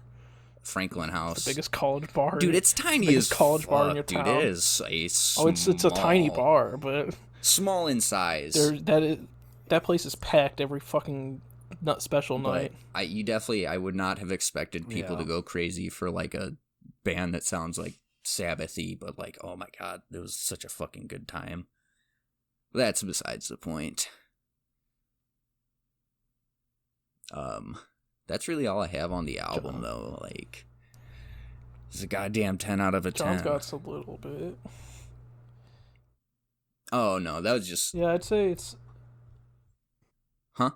A: Franklin House,
D: the biggest college bar,
A: dude. It's tiny
D: as
A: college
D: bar in your town.
A: Dude, it is a small,
D: it's a tiny bar, but
A: small in size.
D: That place is packed every fucking special night.
A: I would not have expected people to go crazy for like a band that sounds like Sabbathy, but like, oh my god, it was such a fucking good time. That's besides the point. That's really all I have on the album, though. Like, it's a goddamn 10 out of a 10.
D: John's got a little bit.
A: Oh, no, that was just...
D: Yeah, I'd say it's...
A: Huh?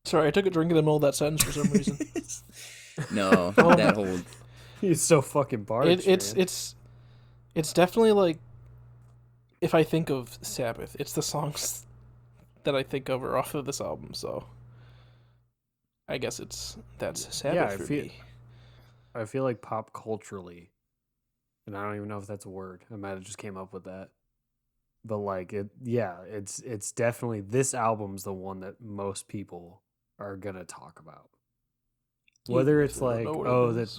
D: Sorry, I took a drink in the middle of that sentence for some reason.
A: No, that whole...
E: He's so fucking barged,
D: It's definitely like... If I think of Sabbath, it's the songs that I think of are off of this album, so... I guess that's Sabbath for me.
E: I feel like pop culturally, and I don't even know if that's a word. I might have just came up with that. But like it's definitely this album's the one that most people are gonna talk about. Whether it's like,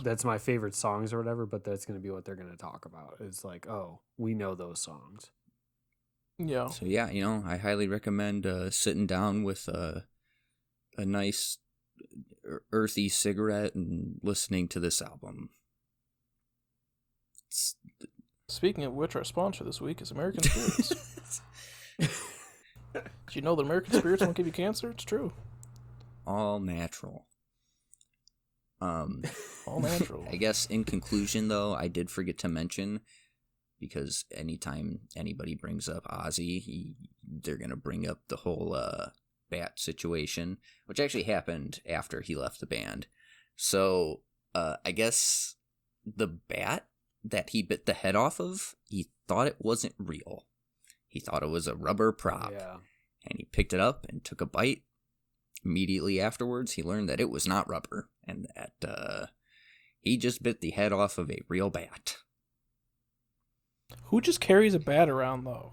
E: that's my favorite songs or whatever, but that's gonna be what they're gonna talk about. It's like, oh, we know those songs.
D: Yeah.
A: So yeah, I highly recommend sitting down with a nice earthy cigarette and listening to this album.
D: Speaking of which, our sponsor this week is American Spirits. Did you know that American Spirits won't give you cancer? It's true.
A: All natural.
D: All natural.
A: I guess in conclusion, though, I did forget to mention, because anytime anybody brings up Ozzy, they're going to bring up the whole bat situation, which actually happened after he left the band. So I guess the bat that he bit the head off of, he thought it wasn't real. He thought it was a rubber prop.
E: Yeah.
A: And he picked it up and took a bite. Immediately afterwards, he learned that it was not rubber, and that he just bit the head off of a real bat.
D: Who just carries a bat around though?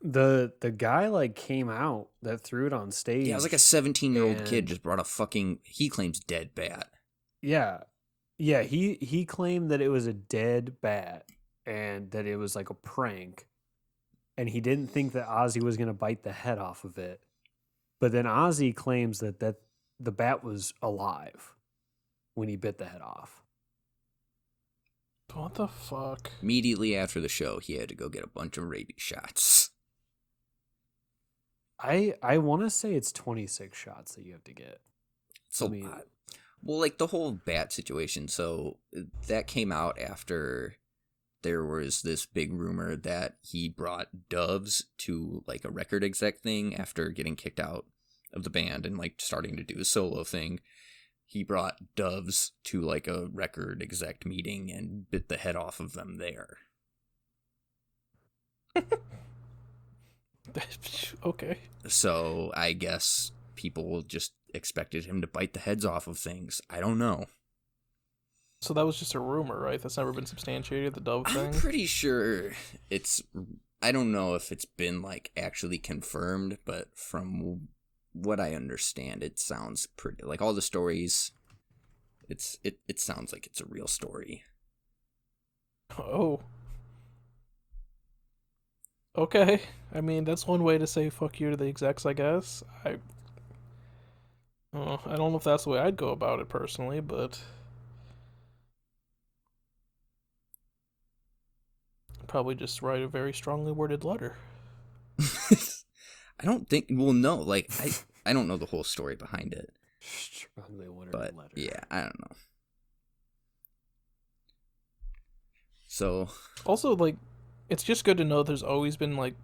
E: The guy like came out that threw it on stage.
A: Yeah, it was like a 17-year-old kid just brought a fucking, he claims, dead bat.
E: Yeah. Yeah, he claimed that it was a dead bat and that it was like a prank. And he didn't think that Ozzy was going to bite the head off of it. But then Ozzy claims that the bat was alive when he bit the head off.
D: What the fuck?
A: Immediately after the show, he had to go get a bunch of rabies shots.
E: I want to say it's 26 shots that you have to get.
A: It's a lot. Well, like the whole bat situation, so that came out after there was this big rumor that he brought doves to like a record exec thing after getting kicked out of the band and like starting to do a solo thing. He brought doves to like a record exec meeting and bit the head off of them there.
D: Okay.
A: So I guess people just expected him to bite the heads off of things. I don't know.
D: So that was just a rumor, right? That's never been substantiated, the dove thing?
A: I'm pretty sure I don't know if it's been like actually confirmed, but from what I understand, it sounds pretty, like all the stories, it sounds like it's a real story.
D: Oh. Okay. I mean, that's one way to say fuck you to the execs, I guess. I don't know if that's the way I'd go about it personally, but I'd probably just write a very strongly worded letter.
A: I don't think, well, no, like, I don't know the whole story behind it.
E: Strongly worded
A: But,
E: letter.
A: yeah, I don't know. So.
D: Also, like, it's just good to know there's always been, like,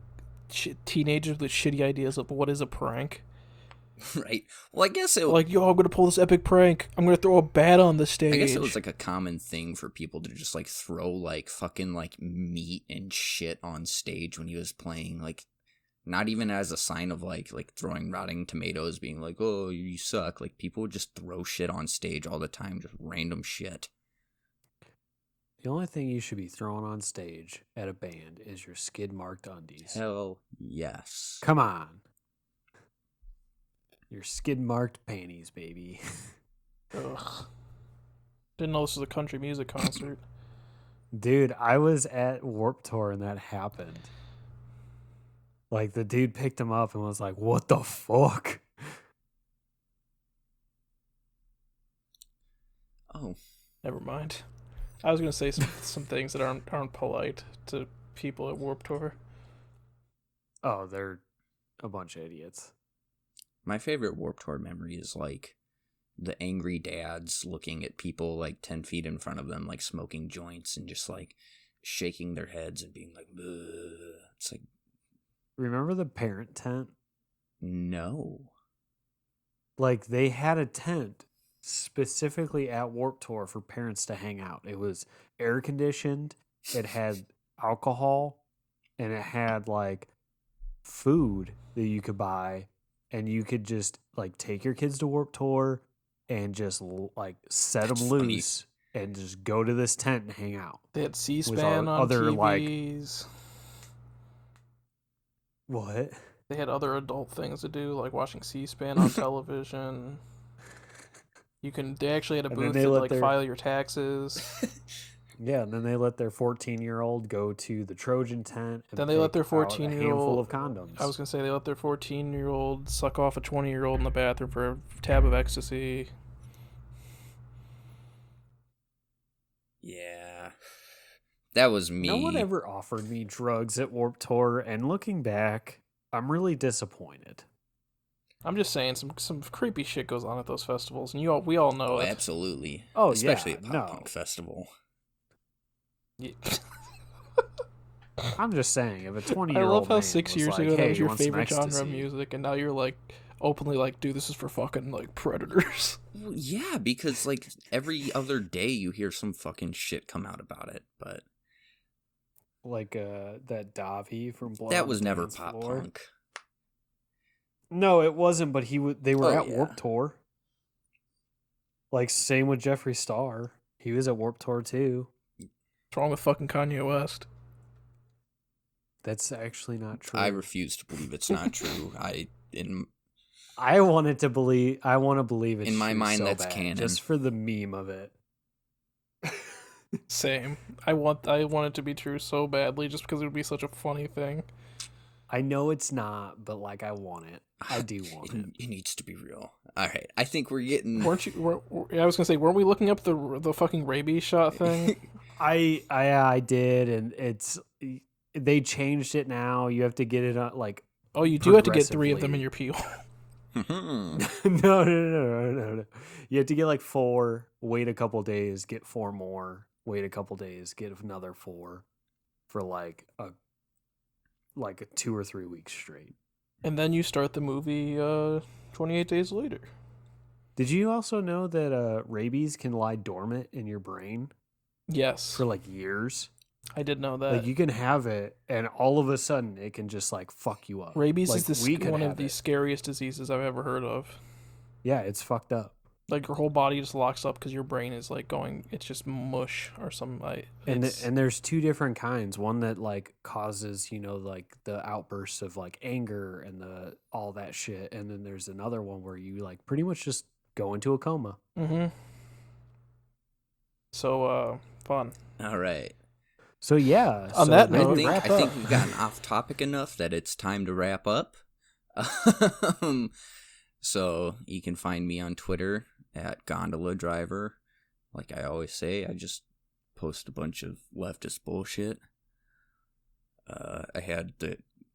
D: teenagers with shitty ideas of what is a prank.
A: Right. Well, I guess it was
D: like, yo, I'm gonna pull this epic prank. I'm gonna throw a bat on the stage.
A: I guess it was like a common thing for people to just like throw like fucking like meat and shit on stage when he was playing, like not even as a sign of like throwing rotting tomatoes, being like, oh, you suck. Like people would just throw shit on stage all the time, just random shit.
E: The only thing you should be throwing on stage at a band is your skid-marked undies.
A: Hell yes.
E: Come on. Your skid-marked panties, baby.
D: Ugh. Didn't know this was a country music concert.
E: Dude, I was at Warped Tour and that happened. Like, the dude picked him up and was like, what the fuck?
A: Oh.
D: Never mind. I was gonna say some things that aren't polite to people at Warped Tour.
E: Oh, they're a bunch of idiots.
A: My favorite Warped Tour memory is like the angry dads looking at people like 10 feet in front of them, like smoking joints and just like shaking their heads and being like, ugh. It's like,
E: remember the parent tent?
A: no.
E: Like, they had a tent specifically at Warped Tour for parents to hang out. It was air conditioned, it had alcohol, and it had like food that you could buy, and you could just like take your kids to Warped Tour and just like set them loose and just go to this tent and hang out.
D: They had C-SPAN on TVs.
E: What?
D: They had other adult things to do, like watching C-SPAN on television. They actually had a booth to like file your taxes.
E: Yeah, and then they let their 14-year-old go to the Trojan tent. And
D: then they let their 14-year-old
E: handful of condoms.
D: I was gonna say they let their 14-year-old suck off a 20-year-old in the bathroom for a tab of ecstasy.
A: Yeah. That was me.
E: No one ever offered me drugs at Warped Tour, and looking back, I'm really disappointed.
D: I'm just saying, some creepy shit goes on at those festivals, and we all know it.
A: Absolutely.
E: Oh,
A: especially
E: yeah,
A: at Pop Punk Festival.
D: Yeah.
E: I'm just saying, if a 20-year-old
D: I love how
E: man
D: 6 years
E: like,
D: ago
E: hey,
D: that was your
E: want some
D: favorite genre of
E: ecstasy?
D: music, and now you're like openly like, dude, this is for fucking like predators.
A: Well, yeah, because like every other day you hear some fucking shit come out about it, but
E: like that Davi from Blood
A: that
E: on
A: was
E: the
A: never
E: Dance
A: pop
E: Floor.
A: punk.
E: No, it wasn't, but they were at
A: yeah.
E: Warped Tour. Like, same with Jeffree Star. He was at Warped Tour too.
D: What's wrong with fucking Kanye West?
E: That's actually not true.
A: I refuse to believe it's not true.
E: I want to believe it's
A: in my
E: true
A: mind
E: so
A: that's
E: bad,
A: canon.
E: just for the meme of it.
D: Same. I want it to be true so badly, just because it would be such a funny thing.
E: I know it's not, but like I want it. I do want it.
A: It needs to be real. All right, I think we're getting.
D: Weren't you? I was gonna say, weren't we looking up the fucking rabies shot thing?
E: I did, and they changed it now. You have to get it on like.
D: Oh, you do have to get 3 of them in your peel.
E: No. You have to get like 4. Wait a couple days, get 4 more. Wait a couple days, get another 4, for like a 2 or 3 weeks straight.
D: And then you start the movie 28 days later.
E: Did you also know that rabies can lie dormant in your brain?
D: Yes.
E: For like years?
D: I did know that.
E: Like you can have it, and all of a sudden it can just like fuck you up.
D: Rabies
E: like,
D: is one of the scariest diseases I've ever heard of.
E: Yeah, it's fucked up.
D: Like your whole body just locks up because your brain is like going. It's just mush or something.
E: And there's 2 different kinds. One that like causes like the outbursts of like anger and all that shit, and then there's another one where you like pretty much just go into a coma.
D: Mm-hmm. So fun.
A: All right.
E: So yeah.
D: On that note,
A: I think we've gotten off topic enough that it's time to wrap up. So you can find me on Twitter at Gondola Driver. Like I always say, I just post a bunch of leftist bullshit.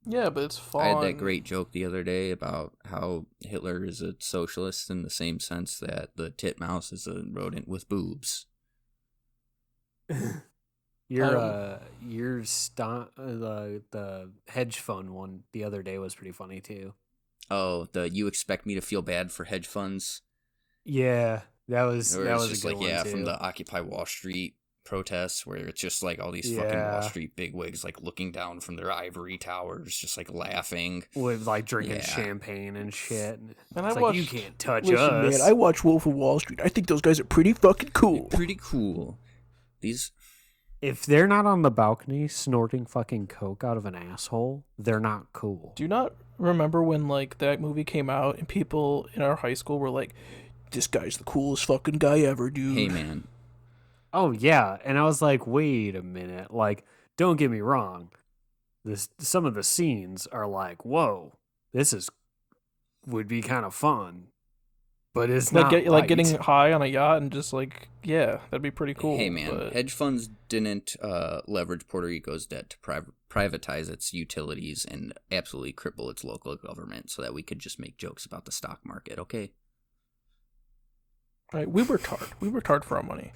D: Yeah, but it's fun.
A: I had that great joke the other day about how Hitler is a socialist in the same sense that the titmouse is a rodent with boobs.
E: The hedge fund one the other day was pretty funny too.
A: Oh, you expect me to feel bad for hedge funds?
E: Yeah, that was a
A: just
E: good
A: like,
E: one
A: yeah,
E: too.
A: from the Occupy Wall Street protests where it's just like all these fucking Wall Street bigwigs like looking down from their ivory towers, just like laughing
E: with like drinking champagne and shit.
D: And
E: it's like, you can't touch
D: us.
E: Man,
D: I watch Wolf of Wall Street. I think those guys are pretty fucking cool.
A: Pretty cool.
E: If they're not on the balcony snorting fucking coke out of an asshole, they're not cool.
D: Do you not remember when like that movie came out and people in our high school were like, "This guy's the coolest fucking guy ever, dude."
A: Hey man.
E: Oh yeah, and I was like, wait a minute. Like, don't get me wrong. Some of the scenes are like, whoa, would be kind of fun. But it's
D: like
E: not
D: like getting high on a yacht and just like, yeah, that'd be pretty cool.
A: Hey man,
D: but
A: hedge funds didn't leverage Puerto Rico's debt to privatize its utilities and absolutely cripple its local government so that we could just make jokes about the stock market, okay?
D: Right, we worked hard. We worked hard for our money.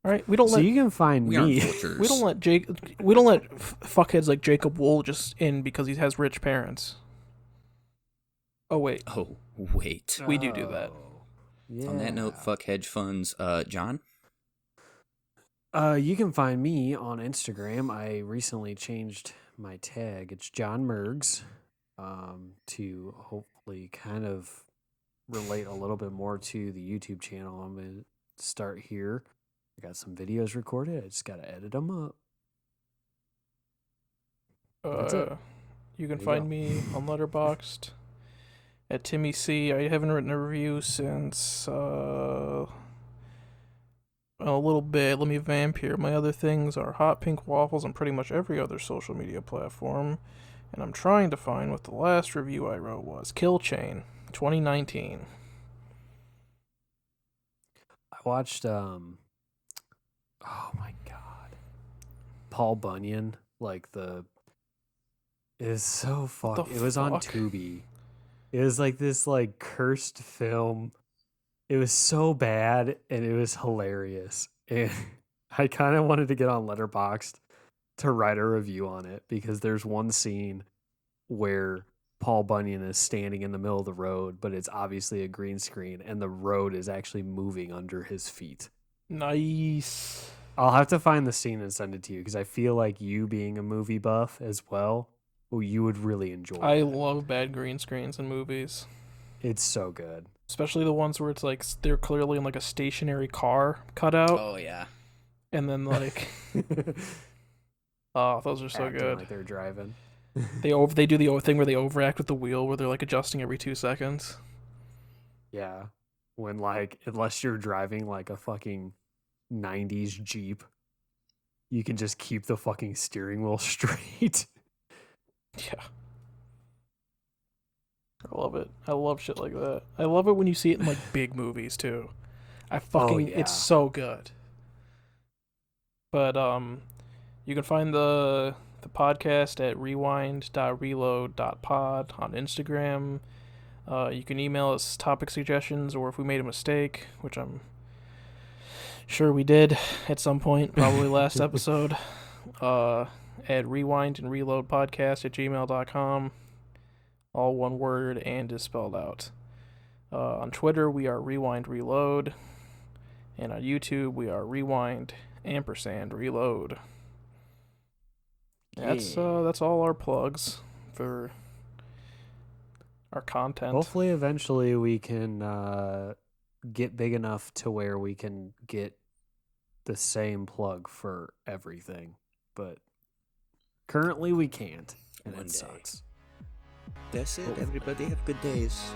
D: All right, we don't
E: you can find me.
A: We don't
D: let fuckheads like Jacob Wool just in because he has rich parents. Oh wait. We do that.
E: Yeah.
A: On that note, fuck hedge funds. John?
E: You can find me on Instagram. I recently changed my tag. It's John Mergs, to hopefully kind of relate a little bit more to the YouTube channel. I'm going to start here. I got some videos recorded. I just got to edit them up. That's it.
D: You can find me on Letterboxd at Timmy C. I haven't written a review since a little bit. Let me vamp here. My other things are Hot Pink Waffles on pretty much every other social media platform. And I'm trying to find what the last review I wrote was. Kill Chain, 2019.
E: I watched, oh my God, Paul Bunyan, is so fucked. It was on Tubi. It was like this cursed film. It was so bad and it was hilarious. And I kind of wanted to get on Letterboxd to write a review on it because there's one scene where Paul Bunyan is standing in the middle of the road, but it's obviously a green screen and the road is actually moving under his feet.
D: Nice.
E: I'll have to find the scene and send it to you because I feel like you being a movie buff as well, you would really enjoy it.
D: I love bad green screens in movies.
E: It's so good.
D: Especially the ones where it's like they're clearly in like a stationary car cutout.
A: Oh, yeah.
D: And then like... Oh, those are so
E: acting
D: good.
E: like they're driving.
D: They do the thing where they overact with the wheel, where they're like adjusting every 2 seconds.
E: Yeah. When like unless you're driving like a fucking 90s Jeep, you can just keep the fucking steering wheel straight.
D: Yeah. I love it. I love shit like that. I love it when you see it in like big movies too. It's
E: Yeah.
D: so good. But you can find the podcast at rewind.reload.pod on Instagram. You can email us topic suggestions, or if we made a mistake, which I'm sure we did at some point, probably last episode, at rewind and reload podcast at gmail.com. All one word and is spelled out. On Twitter, we are Rewind Reload. And on YouTube, we are Rewind &Reload. That's all our plugs for our content.
E: Hopefully, eventually, we can get big enough to where we can get the same plug for everything. But currently, we can't, and
A: One
E: it
A: day.
E: sucks.
A: That's it, everybody. Have good days.